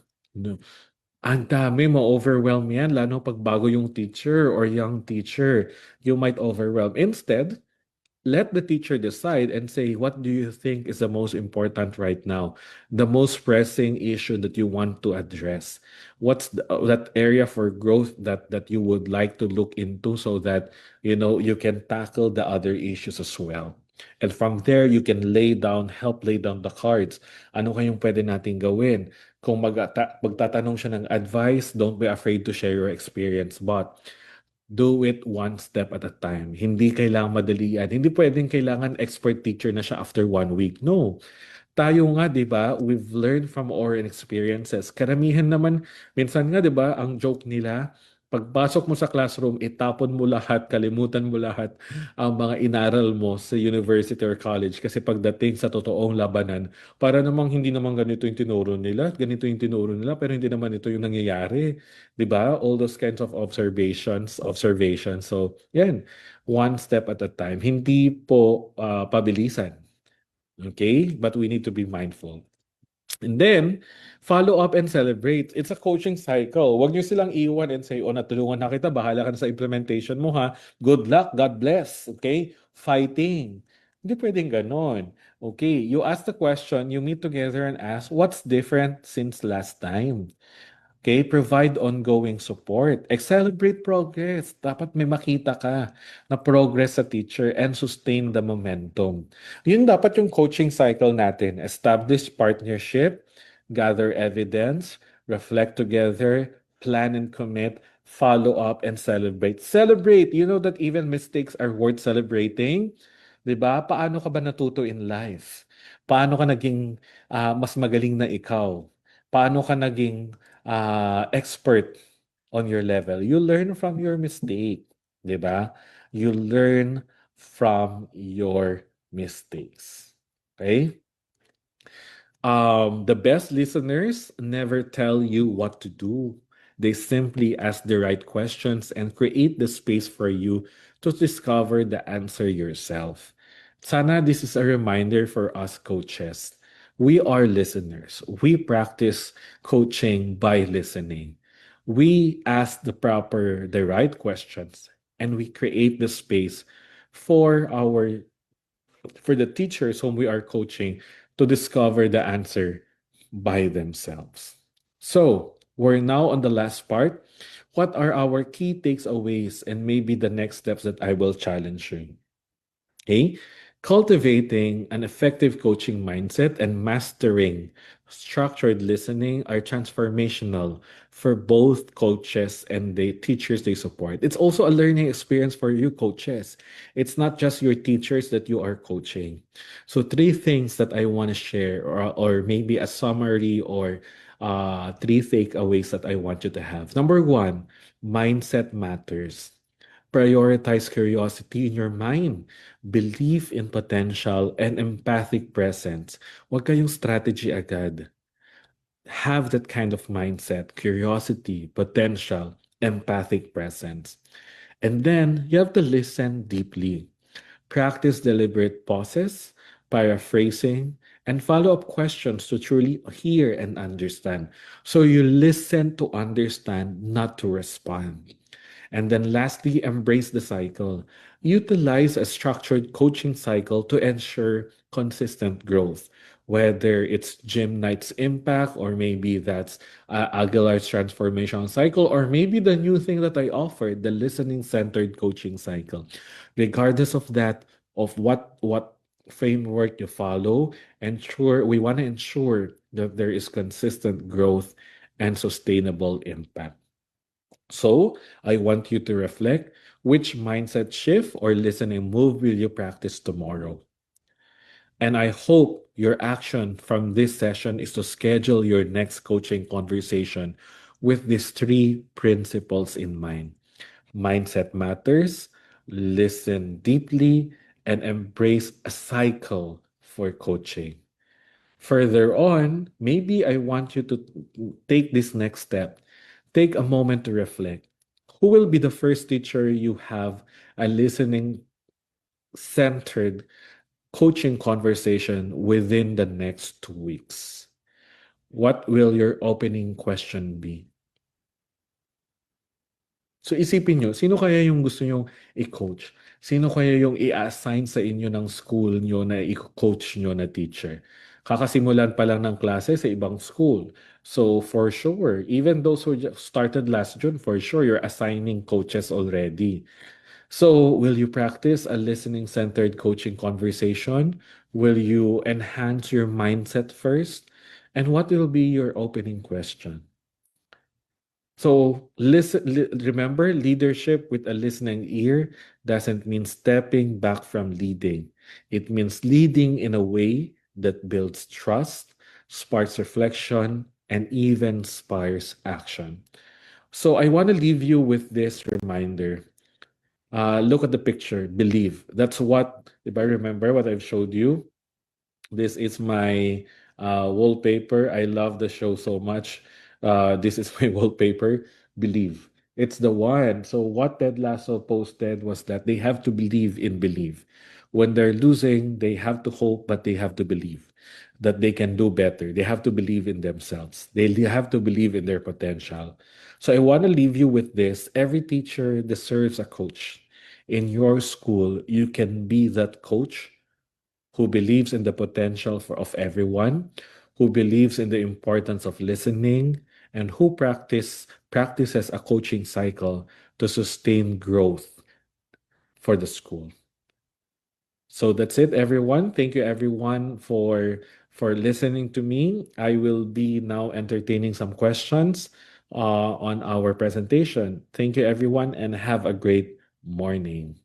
Ang dami, ma-overwhelm yan, lalo pag bago yung teacher or young teacher. You might overwhelm. Instead, let the teacher decide and say, what do you think is the most important right now? The most pressing issue that you want to address? What's that area for growth that you would like to look into so that you can tackle the other issues as well? And from there, you can help lay down the cards. Ano kayong pwede nating gawin? Kung magtatanong siya ng advice, don't be afraid to share your experience. But do it one step at a time. Hindi kailangang madalian. Hindi pwedeng kailangan expert teacher na siya after 1 week. No. Tayo nga, di ba, we've learned from our experiences. Karamihan naman, minsan nga, di ba, ang joke nila, pagpasok mo sa classroom, itapon mo lahat, kalimutan mo lahat ang mga inaral mo sa university or college. Kasi pagdating sa totoong labanan, para namang hindi naman ganito yung tinuro nila, ganito yung tinuro nila, pero hindi naman ito yung nangyayari. Di ba? All those kinds of observations. So, yan, one step at a time. Hindi po pabilisan. Okay? But we need to be mindful. And then, follow up and celebrate. It's a coaching cycle. Huwag niyo silang iwan and say, natulungan na kita, bahala ka na sa implementation mo ha. Good luck, God bless. Okay? Fighting. Hindi pwedeng ganon. Okay, you ask the question, you meet together and ask, what's different since last time? Okay, provide ongoing support. Celebrate progress. Dapat may makita ka na progress sa teacher and sustain the momentum. Yun dapat yung coaching cycle natin. Establish partnership, gather evidence, reflect together, plan and commit, follow up, and celebrate. Celebrate! You know that even mistakes are worth celebrating? 'Di ba? Paano ka ba natuto in life? Paano ka naging mas magaling na ikaw? Paano ka naging expert on your level? You learn from your mistake, 'di ba? You learn from your mistakes. Okay? The best listeners never tell you what to do. They simply ask the right questions and create the space for you to discover the answer yourself. Sana this is a reminder for us coaches. We are listeners. We practice coaching by listening. We ask the right questions, and we create the space for the teachers whom we are coaching to discover the answer by themselves. So, we're now on the last part. What are our key takeaways and maybe the next steps that I will challenge you? Okay? Cultivating an effective coaching mindset and mastering structured listening are transformational for both coaches and the teachers they support. It's also a learning experience for you, coaches. It's not just your teachers that you are coaching. So, three things that I want to share, or maybe a summary or three takeaways that I want you to have. Number one, mindset matters. Prioritize curiosity in your mind, belief in potential, and empathic presence. Huwag kayong strategy agad. Have that kind of mindset, curiosity, potential, empathic presence. And then you have to listen deeply. Practice deliberate pauses, paraphrasing, and follow up questions to truly hear and understand. So you listen to understand, not to respond. And then lastly, embrace the cycle. Utilize a structured coaching cycle to ensure consistent growth, whether it's Gym Night's Impact, or maybe that's Aguilar's transformation cycle, or maybe the new thing that I offered, the listening centered coaching cycle. Regardless of that, of what framework you follow, we want to ensure that there is consistent growth and sustainable impact. So, I want you to reflect, which mindset shift or listening move will you practice tomorrow? And I hope your action from this session is to schedule your next coaching conversation with these three principles in mind. Mindset matters, listen deeply, and embrace a cycle for coaching. Further on, maybe I want you to take this next step. Take a moment to reflect. Who will be the first teacher you have a listening centered coaching conversation within the next 2 weeks? What will your opening question be? So isipin nyo, sino kaya yung gusto nyong i-coach? Sino kaya yung i-assign sa inyo ng school nyo na i-coach nyo na teacher? Kakasimulan pa lang ng klase sa ibang school. So for sure, even those who started last June, for sure, you're assigning coaches already. So will you practice a listening-centered coaching conversation? Will you enhance your mindset first? And what will be your opening question? So remember, leadership with a listening ear doesn't mean stepping back from leading. It means leading in a way that builds trust, sparks reflection, and even inspires action. So I want to leave you with this reminder. Look at the picture, believe. That's what, if I remember what I've showed you, this is my wallpaper. I love the show so much. This is my wallpaper. Believe. It's the one. So what Ted Lasso posted was that they have to believe in believe. When they're losing, they have to hope, but they have to believe that they can do better. They have to believe in themselves. They have to believe in their potential. So I want to leave you with this. Every teacher deserves a coach. In your school, you can be that coach who believes in the potential of everyone, who believes in the importance of listening, and who practices a coaching cycle to sustain growth for the school. So that's it, everyone. Thank you, everyone, for listening to me. I will be now entertaining some questions on our presentation. Thank you, everyone, and have a great morning.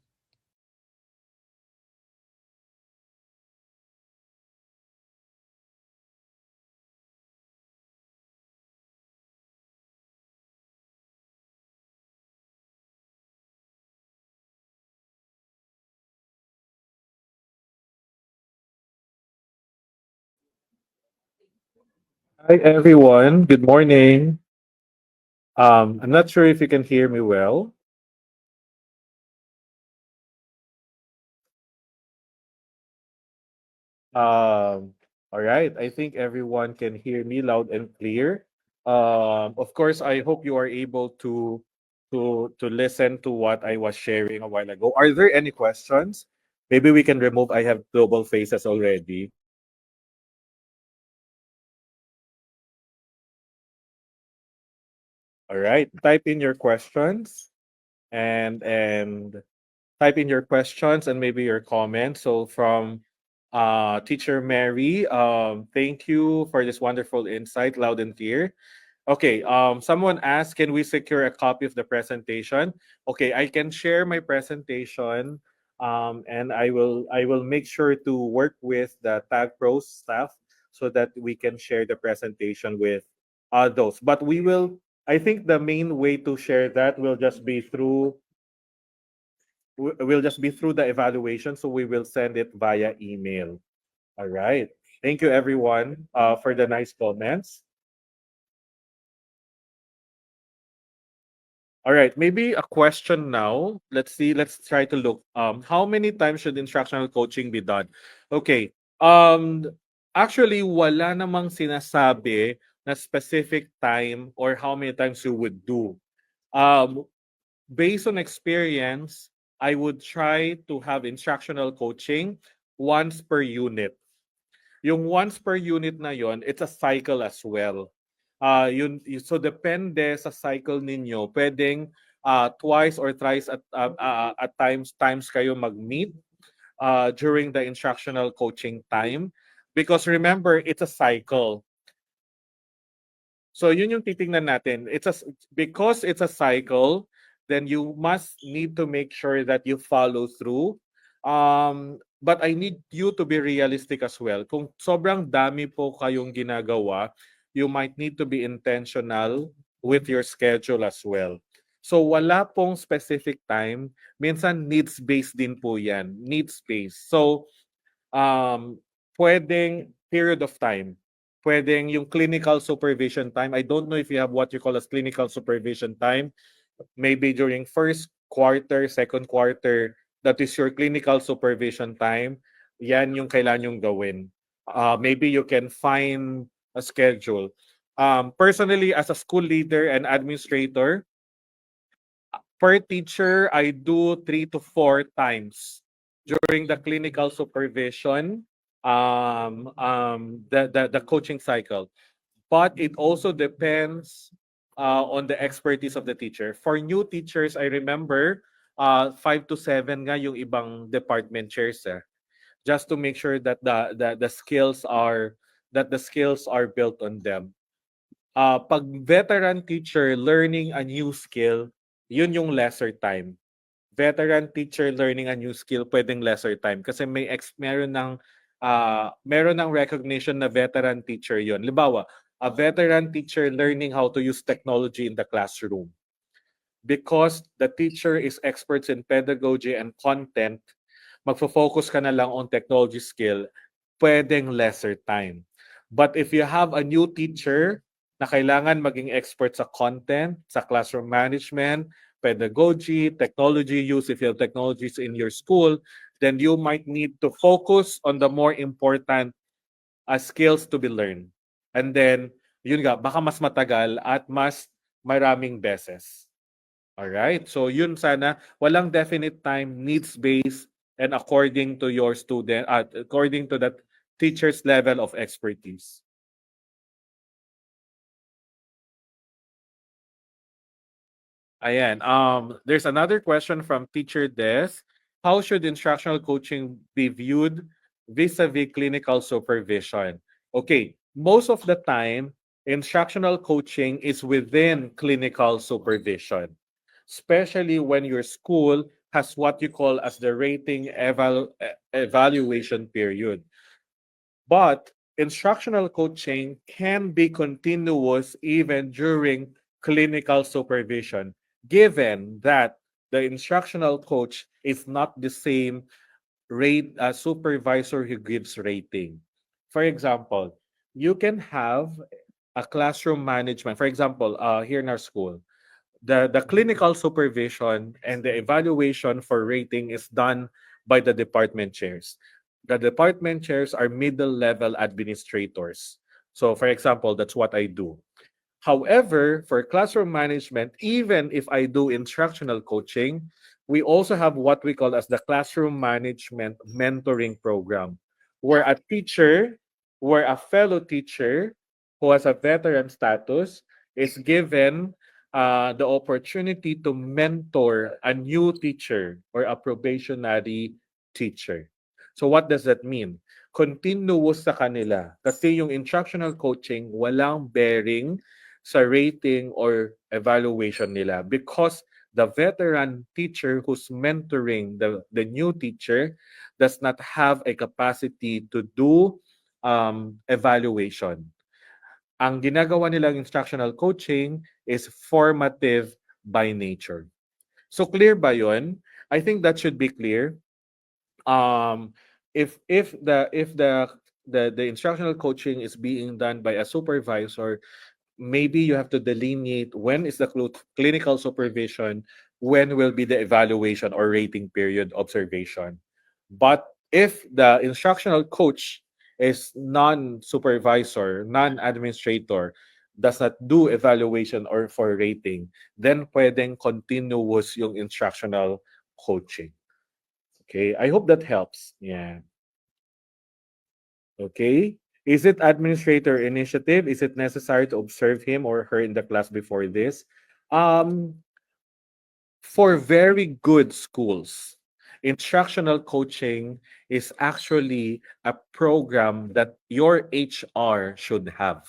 Hi, everyone. Good morning. I'm not sure if you can hear me well. All right. I think everyone can hear me loud and clear. Of course, I hope you are able to listen to what I was sharing a while ago. Are there any questions? Maybe we can remove I have global faces already. All right. Type in your questions and type in your questions and maybe your comments. So from Teacher Mary, thank you for this wonderful insight, loud and clear. Okay, someone asked, can we secure a copy of the presentation? Okay, I can share my presentation, and I will make sure to work with the Tag Pros staff so that we can share the presentation with those. But I think the main way to share that will just be through the evaluation. So we will send it via email. All right. Thank you, everyone, for the nice comments. All right, maybe a question now. Let's see. Let's try to look. How many times should instructional coaching be done? Okay. Actually, wala namang sinasabi na specific time or how many times you would do. Um, Based on experience, I would try to have instructional coaching once per unit. Yung once per unit na yon, it's a cycle as well. So depende sa cycle ninyo, pwedeng twice or thrice at times kayo mag-meet during the instructional coaching time. Because remember, it's a cycle. So yun yung titingnan natin. Because it's a cycle, then you must need to make sure that you follow through. But I need you to be realistic as well. Kung sobrang dami po kayong ginagawa, you might need to be intentional with your schedule as well. So wala pong specific time. Minsan needs-based din po yan. Needs-based. So pwedeng period of time. Pwedeng yung clinical supervision time. I don't know if you have what you call as clinical supervision time. Maybe during first quarter, second quarter, that is your clinical supervision time. Yan yung kailangan yung gawin. Maybe you can find a schedule. Personally, as a school leader and administrator, Per teacher, I do 3 to 4 times during the clinical supervision, the coaching cycle. But it also depends on the expertise of the teacher. For new teachers, I remember 5 to 7 nga yung ibang department chairs just to make sure that the skills are built on them. Pag veteran teacher learning a new skill, yun yung lesser time. Veteran teacher learning a new skill, pwedeng lesser time kasi meron ng recognition na veteran teacher yon. Halimbawa, a veteran teacher learning how to use technology in the classroom. Because the teacher is experts in pedagogy and content, magfo-focus ka na lang on technology skill, pwedeng lesser time. But if you have a new teacher na kailangan maging expert sa content, sa classroom management, pedagogy, technology use, if you have technologies in your school, then you might need to focus on the more important skills to be learned. And then, yun nga, baka mas matagal at mas maraming beses. Alright? So yun sana, walang definite time, needs-based, and according to your student, according to that teacher's level of expertise. Ayan. There's another question from Teacher Des. How should instructional coaching be viewed vis-a-vis clinical supervision? Okay, most of the time, instructional coaching is within clinical supervision, especially when your school has what you call as the rating evaluation period. But instructional coaching can be continuous even during clinical supervision, given that the instructional coach is not the same supervisor who gives rating. For example, you can have a classroom management. For example, here in our school, the clinical supervision and the evaluation for rating is done by the department chairs. The department chairs are middle level administrators. So for example, that's what I do. However, for classroom management, even if I do instructional coaching, we also have what we call as the classroom management mentoring program, where a fellow teacher who has a veteran status is given the opportunity to mentor a new teacher or a probationary teacher. So what does that mean? Continuous sa kanila. Kasi yung instructional coaching walang bearing sa rating or evaluation nila because the veteran teacher who's mentoring the new teacher does not have a capacity to do evaluation. Ang ginagawa nilang instructional coaching is formative by nature. So clear ba yun? I think that should be clear. If the instructional coaching is being done by a supervisor, maybe you have to delineate when is the clinical supervision, when will be the evaluation or rating period observation. But if the instructional coach is non-supervisor, non-administrator, does not do evaluation or for rating, then pwedeng continuous yung instructional coaching. Okay, I hope that helps. Yeah. Okay. Is it administrator initiative? Is it necessary to observe him or her in the class before this? For very good schools, instructional coaching is actually a program that your HR should have.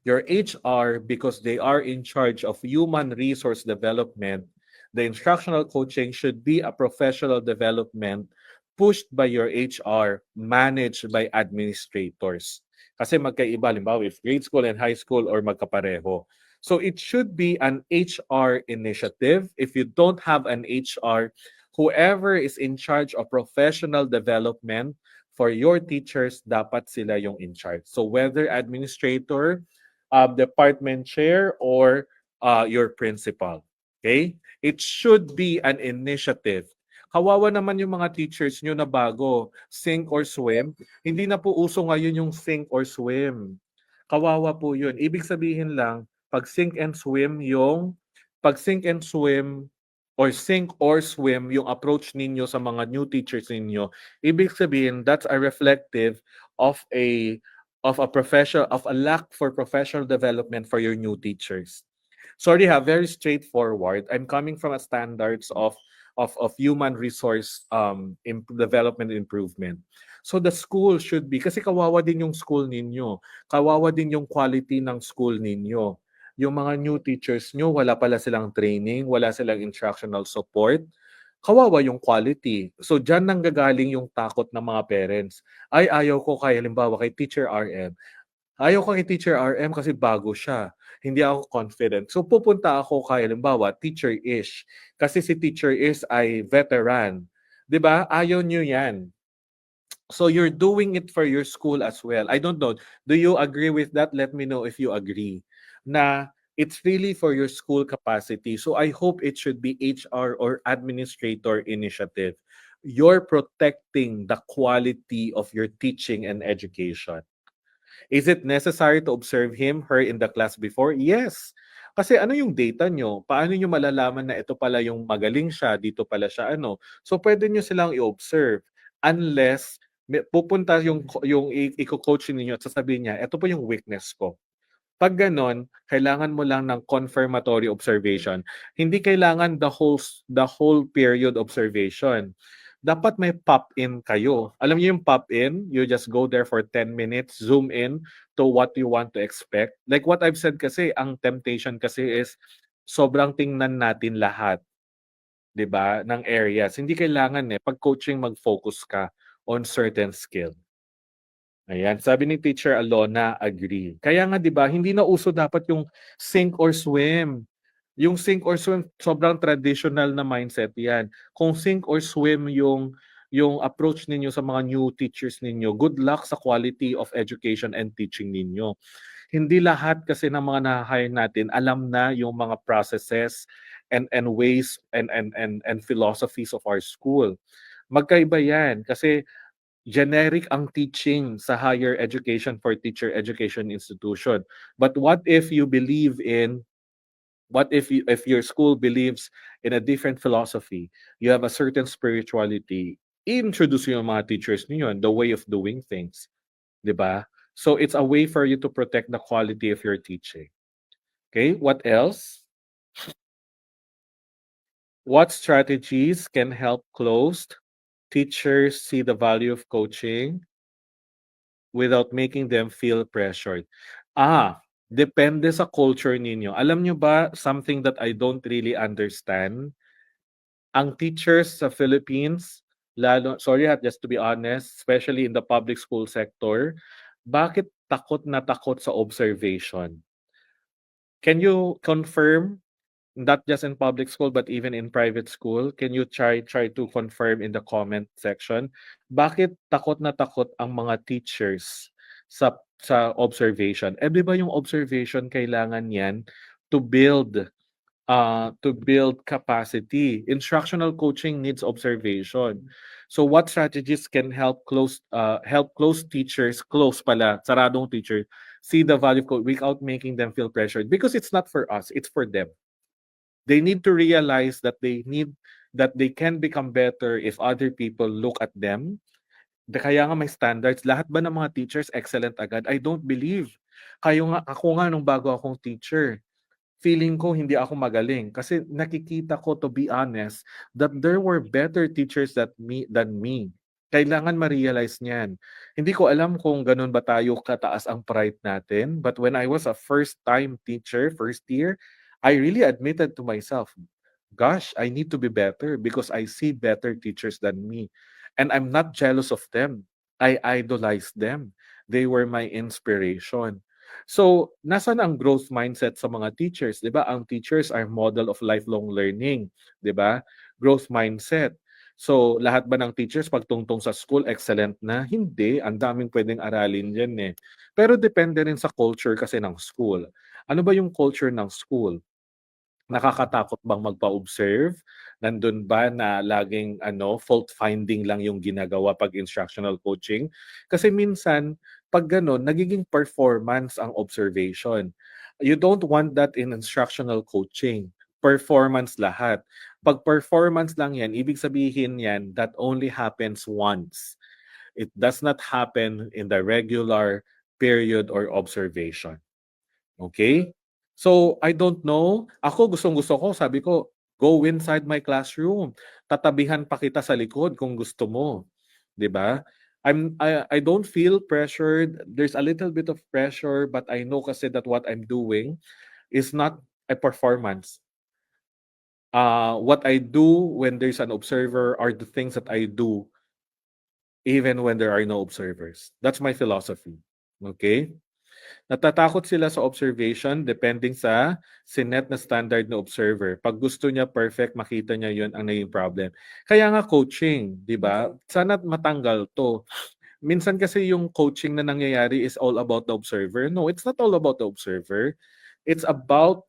Your HR, because they are in charge of human resource development, the instructional coaching should be a professional development pushed by your HR, managed by administrators. Kasi magkaiba, halimbawa, if grade school and high school or magkapareho. So it should be an HR initiative. If you don't have an HR, whoever is in charge of professional development for your teachers, dapat sila yung in charge. So whether administrator, department chair, or your principal. Okay? It should be an initiative. Kawawa naman yung mga teachers nyo na bago, sink or swim. Hindi na po uso ngayon yung sink or swim. Kawawa po yun. Ibig sabihin lang, pag sink and swim, or sink or swim yung approach ninyo sa mga new teachers ninyo, ibig sabihin that's a reflective of a profession of a lack for professional development for your new teachers. Sorry ha, very straightforward. I'm coming from a standards of human resource development improvement. So the school should be, kasi kawawa din yung school ninyo. Kawawa din yung quality ng school ninyo. Yung mga new teachers nyo, wala pala silang training, wala silang instructional support. Kawawa yung quality. So dyan nanggagaling yung takot ng mga parents. Ay, ayaw ko kay, halimbawa, kay Teacher RM. Ayaw ko kay Teacher RM kasi bago siya. Hindi ako confident. So pupunta ako kay, halimbawa, Teacher Ish. Kasi si Teacher Ish ay veteran. 'Di ba? Ayaw nyo yan. So you're doing it for your school as well. I don't know. Do you agree with that? Let me know if you agree. Na it's really for your school capacity. So I hope it should be HR or administrator initiative. You're protecting the quality of your teaching and education. Is it necessary to observe him, her in the class before? Yes. Kasi ano yung data nyo? Paano nyo malalaman na ito pala yung magaling siya, dito pala siya ano? So pwede nyo silang i-observe unless pupunta yung i-coach ninyo at sasabihin niya, ito po yung weakness ko. Pag ganon, kailangan mo lang ng confirmatory observation. Hindi kailangan the whole period observation. Dapat may pop-in kayo. Alam niyo yung pop-in? You just go there for 10 minutes, zoom in to what you want to expect. Like what I've said kasi, ang temptation kasi is sobrang tingnan natin lahat, 'di ba, ng areas. Hindi kailangan pag coaching mag-focus ka on certain skill. Ayan, sabi ni Teacher Alona, agree. Kaya nga 'di ba, hindi na uso dapat yung sink or swim. Yung sink or swim, sobrang traditional na mindset 'yan. Kung sink or swim yung approach ninyo sa mga new teachers ninyo, good luck sa quality of education and teaching ninyo. Hindi lahat kasi ng mga naha-hire natin alam na yung mga processes and ways and philosophies of our school. Magkaiba 'yan kasi generic ang teaching sa higher education for teacher education institution. But if your school believes in a different philosophy, you have a certain spirituality, introduce yung mga teachers niyo the way of doing things, 'di ba? So it's a way for you to protect the quality of your teaching. Okay, what else? What strategies can help closed teachers see the value of coaching without making them feel pressured? Depende sa culture ninyo. Alam nyo ba something that I don't really understand? Ang teachers sa Philippines, lalo, sorry just to be honest, especially in the public school sector, bakit takot na takot sa observation? Can you confirm, not just in public school but even in private school, can you try to confirm in the comment section, bakit takot na takot ang mga teachers sa observation? Di ba yung observation kailangan yan to build capacity. Instructional coaching needs observation. So what strategies can help close teachers, saradong teacher, see the value of without making them feel pressured? Because it's not for us, it's for them. They need to realize that they can become better if other people look at them. Kaya nga may standards. Lahat ba ng mga teachers excellent agad? I don't believe. Ako nga nung bago akong teacher, feeling ko hindi ako magaling kasi nakikita ko, to be honest, that there were better teachers than me. Kailangan ma-realize niyan. Hindi ko alam kung ganun ba tayo kataas ang pride natin, but when I was a first-time teacher, first year, I really admitted to myself, gosh, I need to be better because I see better teachers than me. And I'm not jealous of them. I idolize them. They were my inspiration. So, nasaan ang growth mindset sa mga teachers? 'Di ba? Ang teachers are model of lifelong learning, 'di ba? Growth mindset. So, lahat ba ng teachers pagtungtong sa school excellent na? Hindi, ang daming pwedeng aralin diyan Pero depende rin sa culture kasi ng school. Ano ba yung culture ng school? Nakakatakot bang magpa-observe? Nandun ba na laging fault finding lang yung ginagawa pag instructional coaching? Kasi minsan, pag gano'n, nagiging performance ang observation. You don't want that in instructional coaching. Performance lahat. Pag performance lang yan, ibig sabihin yan, that only happens once. It does not happen in the regular period or observation. Okay? So, I don't know. Ako, gustong-gusto ko. Sabi ko, go inside my classroom. Tatabihan pa kita sa likod kung gusto mo. 'Di ba? I don't feel pressured. There's a little bit of pressure, but I know kasi that what I'm doing is not a performance. What I do when there's an observer are the things that I do even when there are no observers. That's my philosophy. Okay? Natatakot sila sa observation depending sa sinet na standard na observer. Pag gusto niya perfect, makita niya yun ang naging problem. Kaya nga coaching, di ba? Sana matanggal to. Minsan kasi yung coaching na nangyayari is all about the observer. No, it's not all about the observer. It's about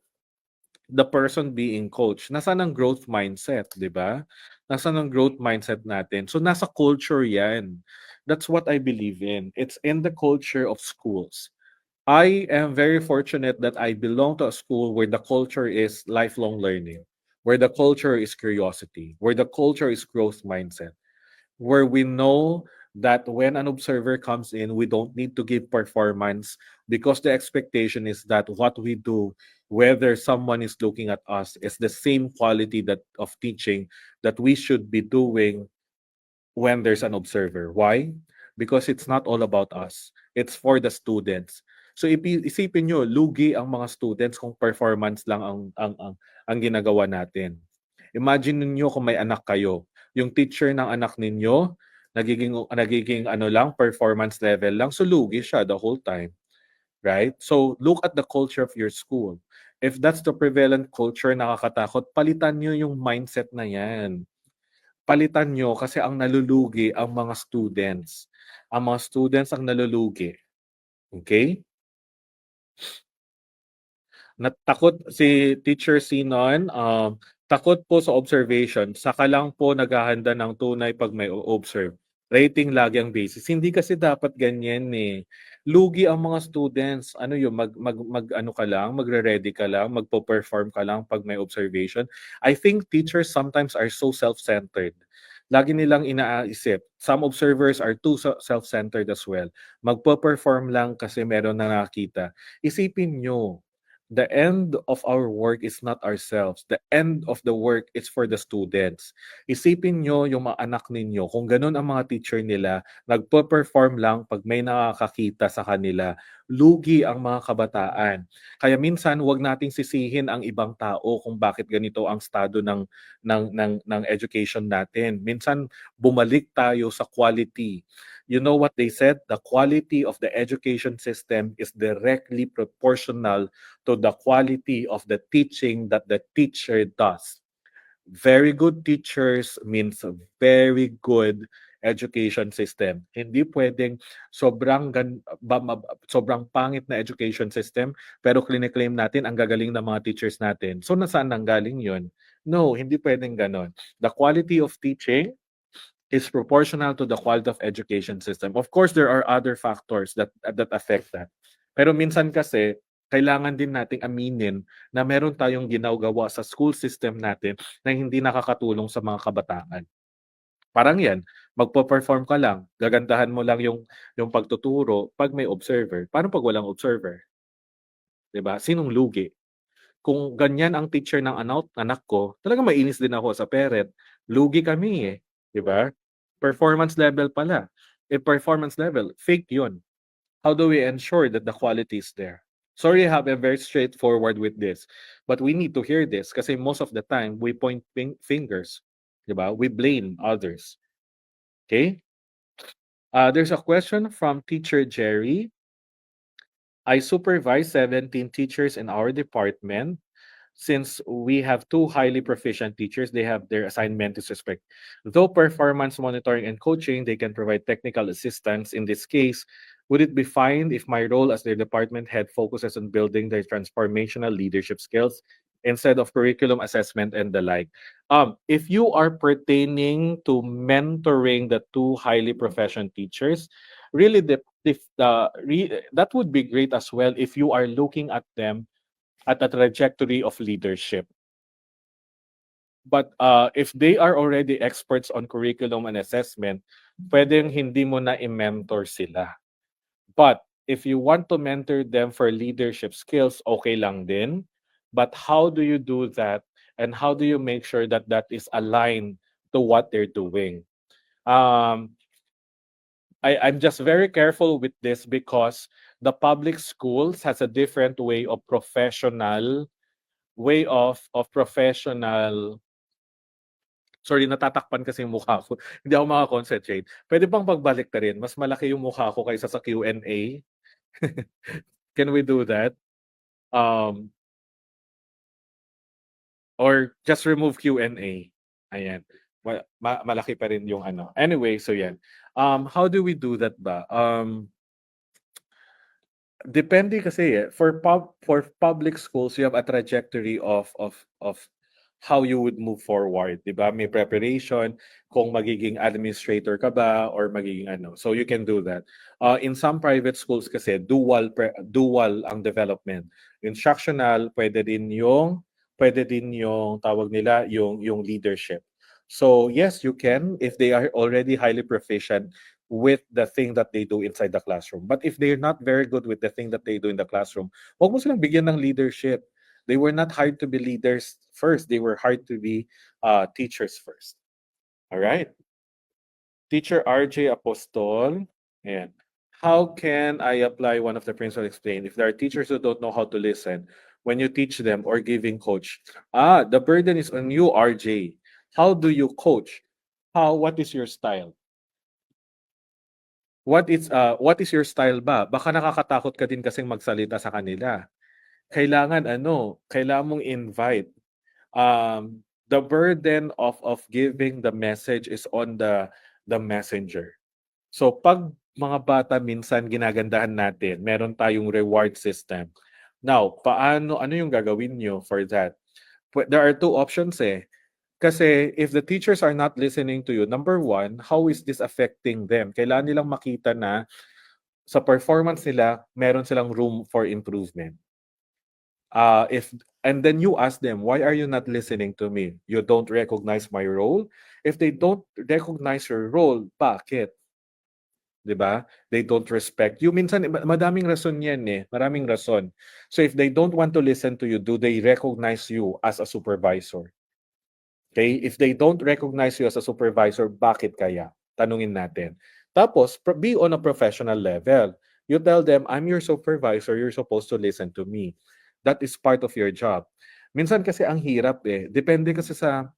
the person being coached. Nasaan ang growth mindset, di ba? Nasaan ang growth mindset natin? So nasa culture yan. That's what I believe in. It's in the culture of schools. I am very fortunate that I belong to a school where the culture is lifelong learning, where the culture is curiosity, where the culture is growth mindset, where we know that when an observer comes in, we don't need to give performance because the expectation is that what we do, whether someone is looking at us, is the same quality that of teaching that we should be doing when there's an observer. Why? Because it's not all about us. It's for the students. So isipin nyo, lugi ang mga students kung performance lang ang ginagawa natin. Imagine niyo kung may anak kayo. Yung teacher ng anak ninyo, nagiging ano lang, performance level lang. So lugi siya the whole time. Right? So look at the culture of your school. If that's the prevalent culture, nakakatakot, palitan nyo yung mindset na yan. Palitan nyo kasi ang nalulugi ang mga students. Ang mga students ang nalulugi. Okay? Natakot si Teacher Sinon, takot po sa observation. Saka lang po naghahanda ng tunay pag may observe. Rating lagi ang basis. Hindi kasi dapat ganyan eh. Lugi ang mga students. Ano yun, ano ka lang, magre-ready ka lang, magpo-perform ka lang pag may observation. I think teachers sometimes are so self-centered. Lagi nilang inaisip. Some observers are too self-centered as well. Magpo-perform lang kasi meron na nakakita. Isipin nyo, the end of our work is not ourselves. The end of the work is for the students. Isipin nyo yung mga anak ninyo, kung ganun ang mga teacher nila, nagpo-perform lang pag may nakakakita sa kanila, lugi ang mga kabataan. Kaya minsan, wag nating sisihin ang ibang tao kung bakit ganito ang estado ng education natin. Minsan, bumalik tayo sa quality. You know what they said? The quality of the education system is directly proportional to the quality of the teaching that the teacher does. Very good teachers means very good education system. Hindi pwedeng sobrang pangit na education system pero claim natin ang gagaling ng mga teachers natin. So nasaan nanggaling 'yon? No, hindi pwedeng ganon. The quality of teaching is proportional to the quality of education system. Of course, there are other factors that affect that. Pero minsan kasi, kailangan din nating aminin na meron tayong ginagawa sa school system natin na hindi nakakatulong sa mga kabataan. Parang yan, magpo-perform ka lang, gagandahan mo lang yung pagtuturo pag may observer. Paano pag walang observer? 'Di ba? Sinong lugi? Kung ganyan ang teacher ng anak ko, talagang mainis din ako sa parent. Lugi kami eh, 'di ba? Performance level pala. Performance level, fake 'yun. How do we ensure that the quality is there? Sorry, I have a very straightforward with this, but we need to hear this kasi most of the time we point fingers, 'di ba? We blame others. Okay? There's a question from Teacher Jerry. I supervise 17 teachers in our department. Since we have two highly proficient teachers, they have their assignment to suspect. Though performance monitoring and coaching, they can provide technical assistance. In this case, would it be fine if my role as their department head focuses on building their transformational leadership skills instead of curriculum assessment and the like? If you are pertaining to mentoring the two highly proficient teachers, really that would be great as well if you are looking at them at a trajectory of leadership. But if they are already experts on curriculum and assessment, pwedeng hindi mo na i-mentor sila. But if you want to mentor them for leadership skills, okay lang din. But how do you do that? And how do you make sure that that is aligned to what they're doing? Um, I'm just very careful with this because the public schools has a different way of professional. Sorry, natatakpan kasi yung mukha ko. Hindi ako maka-concentrate. Pwede bang pagbalik na rin? Mas malaki yung mukha ko kaysa sa Q&A. Can we do that? Um, or just remove Q&A. Ayan. Malaki pa rin yung ano. Anyway, so yan. How do we do that ba? Depende kasi for public schools you have a trajectory of how you would move forward, 'di ba? May preparation kung magiging administrator ka ba or magiging ano. So you can do that. In some private schools kasi dual ang development. Instructional, pwede din yung tawag nila yung leadership. So yes, you can if they are already highly proficient with the thing that they do inside the classroom. But if they're not very good with the thing that they do in the classroom, huwag mo silang bigyan ng leadership. They were not hired to be leaders first. They were hired to be teachers first. All right. Teacher RJ Apostol. And how can I apply one of the principles explained? If there are teachers who don't know how to listen when you teach them or giving coach, the burden is on you, RJ. How do you coach? What is your style? What is your style ba? Baka nakakatakot ka din kasing magsalita sa kanila. Kailangan mong invite. The burden of giving the message is on the messenger. So pag mga bata minsan ginagandahan natin, meron tayong reward system. Now, ano yung gagawin nyo for that? There are two options eh. Kasi if the teachers are not listening to you, number one, how is this affecting them? Kailangan nilang makita na sa performance nila, meron silang room for improvement. And then you ask them, why are you not listening to me? You don't recognize my role? If they don't recognize your role, bakit? 'Di ba? They don't respect you. Minsan madaming rason 'yan eh, maraming rason. So if they don't want to listen to you, do they recognize you as a supervisor? Okay? If they don't recognize you as a supervisor, bakit kaya? Tanungin natin. Tapos, be on a professional level. You tell them, I'm your supervisor, you're supposed to listen to me. That is part of your job. Minsan kasi ang hirap eh. Depende kasi sa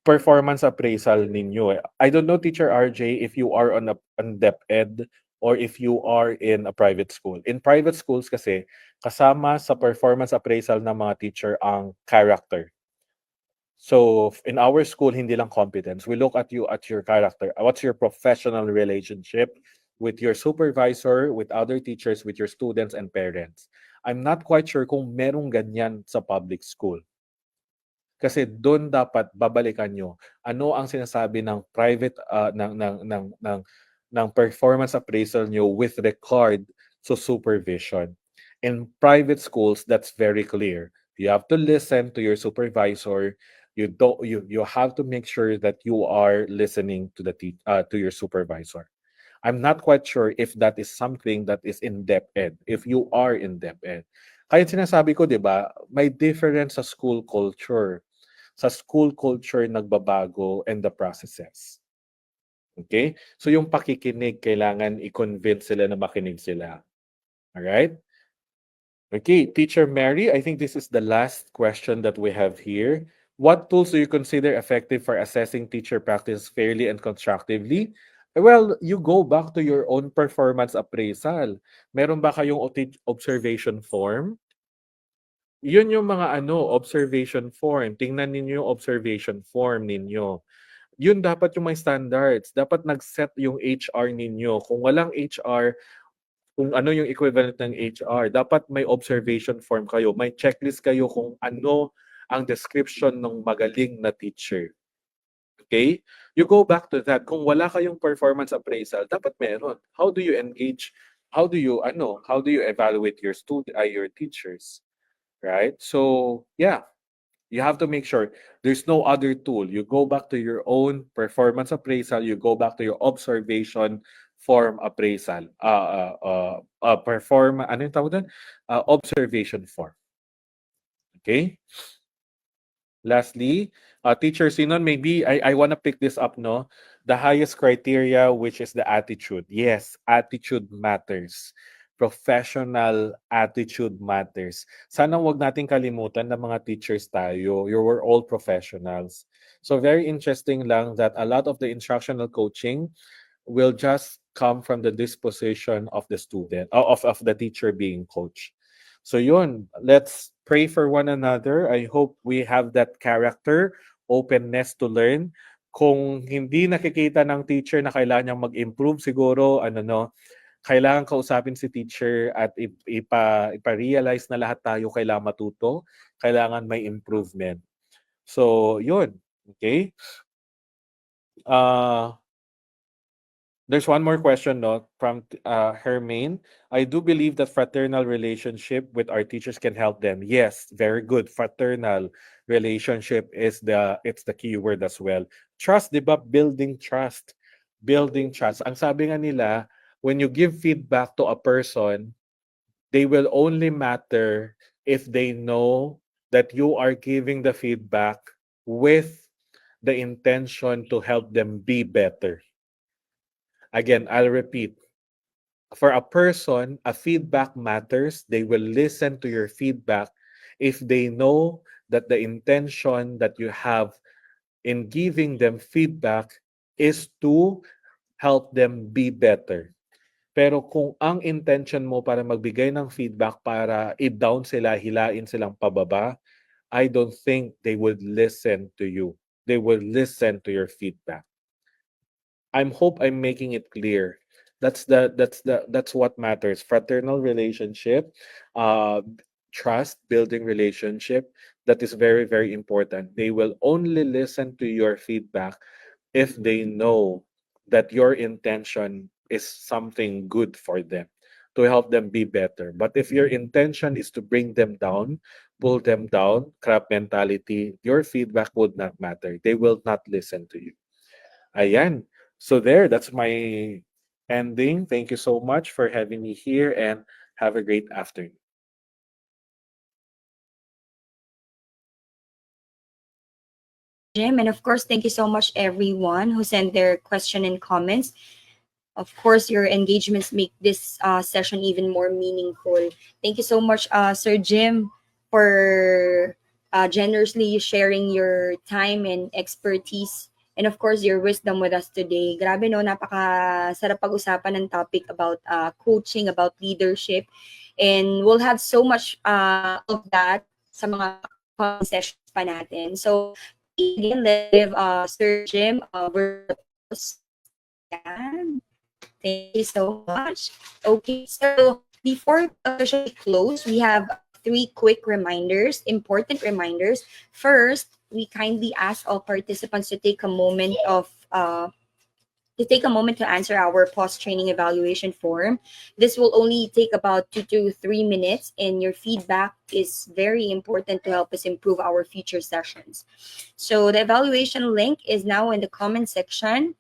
performance appraisal ninyo eh. I don't know, Teacher RJ, if you are on DepEd or if you are in a private school. In private schools kasi, kasama sa performance appraisal ng mga teacher ang character. So in our school, hindi lang competence. We look at you at your character. What's your professional relationship with your supervisor, with other teachers, with your students and parents? I'm not quite sure kung merong ganyan sa public school. Kasi doon dapat babalikan nyo ano ang sinasabi ng private ng performance appraisal nyo with regard to supervision. In private schools, that's very clear. You have to listen to your supervisor. You have to make sure that you are listening to to your supervisor. I'm not quite sure if that is something that is in DepEd, if you are in DepEd. Kaya sinasabi ko, 'di ba, may difference sa school culture. Sa school culture nagbabago and the processes. Okay? So yung pakikinig, kailangan i-convince sila na makinig sila. Alright? Okay, Teacher Mary, I think this is the last question that we have here. What tools do you consider effective for assessing teacher practice fairly and constructively? Well, you go back to your own performance appraisal. Meron ba kayong observation form? Yun yung mga observation form. Tingnan ninyo yung observation form ninyo. Yun dapat yung may standards. Dapat nag-set yung HR ninyo. Kung walang HR, kung ano yung equivalent ng HR, dapat may observation form kayo. May checklist kayo kung ano ang description ng magaling na teacher. Okay? You go back to that. Kung wala kayong performance appraisal, dapat meron. How do you engage? How do you evaluate your your teachers? Right? So, yeah. You have to make sure there's no other tool. You go back to your own performance appraisal, you go back to your observation form appraisal. Ano yung tawag doon? Observation form. Okay? Lastly, Teacher Sinon, maybe I want to pick this up, no? The highest criteria, which is the attitude. Yes, attitude matters. Professional attitude matters. Sana wag nating kalimutan na mga teachers tayo. You were all professionals. So very interesting lang that a lot of the instructional coaching will just come from the disposition of the student, of the teacher being coached. So yun, let's pray for one another. I hope we have that character, openness to learn. Kung hindi nakikita ng teacher na kailangan niyang mag-improve, siguro, kailangan kausapin si teacher at ipa-realize na lahat tayo kailangan matuto, kailangan may improvement. So, yun. Okay? There's one more question, no, from Hermaine. I do believe that fraternal relationship with our teachers can help them. Yes, very good. Fraternal relationship is it's the key word as well. Trust, di ba? Building trust. Building trust. Ang sabi nga nila, when you give feedback to a person, they will only matter if they know that you are giving the feedback with the intention to help them be better. Again, I'll repeat. For a person, a feedback matters. They will listen to your feedback if they know that the intention that you have in giving them feedback is to help them be better. Pero kung ang intention mo para magbigay ng feedback para i-down sila, hilain silang pababa, I don't think they would listen to you. They will listen to your feedback. Hope I'm making it clear. That's what matters. Fraternal relationship, uh, trust, building relationship. That is very, very important. They will only listen to your feedback if they know that your intention is something good for them, to help them be better. But if your intention is to bring them down, pull them down, crab mentality, your feedback would not matter. They will not listen to you. Ayan. So there, that's my ending. Thank you so much for having me here and have a great afternoon. Jim, and of course, thank you so much everyone who sent their question and comments. Of course, your engagements make this session even more meaningful. Thank you so much, Sir Jim, for generously sharing your time and expertise, and of course, your wisdom with us today. Grabe no, napaka sarap pag-usapan ng topic about coaching, about leadership, and we'll have so much of that sa mga sessions pa natin. So, again, let's give Sir Jim a word of applause. Yan. Thank you so much. Okay, so before we officially close, we have three quick reminders, important reminders. First, we kindly ask all participants to take a moment to answer our post-training evaluation form. This will only take about 2 to 3 minutes, and your feedback is very important to help us improve our future sessions. So the evaluation link is now in the comment section.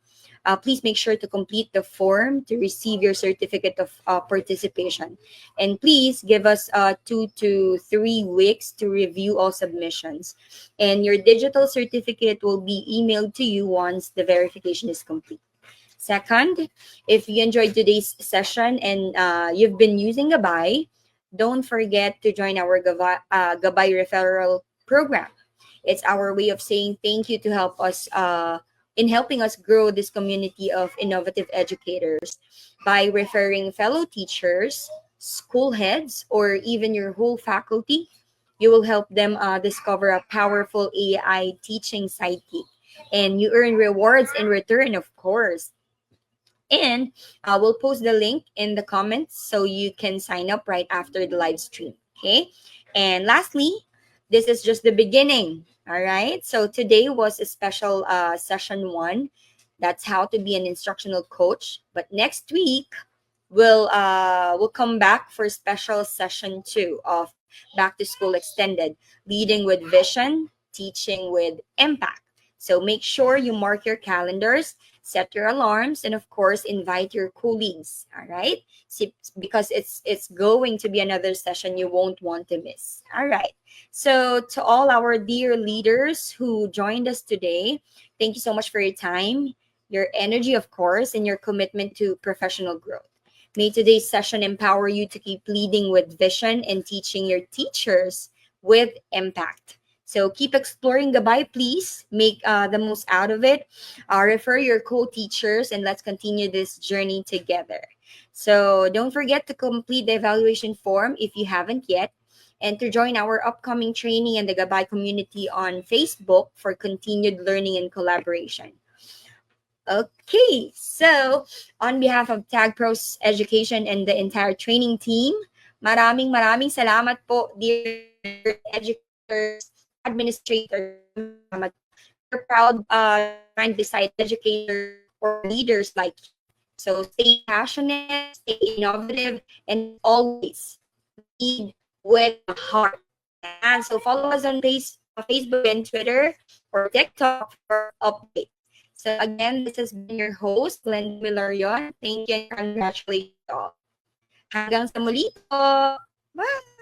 Please make sure to complete the form to receive your certificate of participation. And please give us 2 to 3 weeks to review all submissions. And your digital certificate will be emailed to you once the verification is complete. Second, if you enjoyed today's session and you've been using Gabay, don't forget to join our Gabay referral program. It's our way of saying thank you to help us in helping us grow this community of innovative educators by referring fellow teachers, school heads, or even your whole faculty. You will help them discover a powerful AI teaching sidekick, and you earn rewards in return, of course. And we'll post the link in the comments so you can sign up right after the live stream. Okay. And lastly, this is just the beginning. All right. So today was a special session one. That's how to be an instructional coach. But next week, we'll come back for special session two of Back to School Extended, leading with vision, teaching with impact. So make sure you mark your calendars, set your alarms, and of course, invite your colleagues. All right, because it's going to be another session you won't want to miss. All right. So to all our dear leaders who joined us today, thank you so much for your time, your energy, of course, and your commitment to professional growth. May today's session empower you to keep leading with vision and teaching your teachers with impact. So keep exploring Gabay, please. Make the most out of it. Refer your co-teachers and let's continue this journey together. So don't forget to complete the evaluation form if you haven't yet, and to join our upcoming training and the Gabay community on Facebook for continued learning and collaboration. Okay, so on behalf of Tag Pros Education and the entire training team, maraming salamat po, dear educators, administrators. Salamat. We're proud trying to decide educators or leaders like you. So stay passionate, stay innovative, and always lead with a heart. And so follow us on Facebook and Twitter or TikTok for updates. So again, this has been your host, Glenn Milarion. Thank you and congratulations all. Hanggang sa muli po. Bye!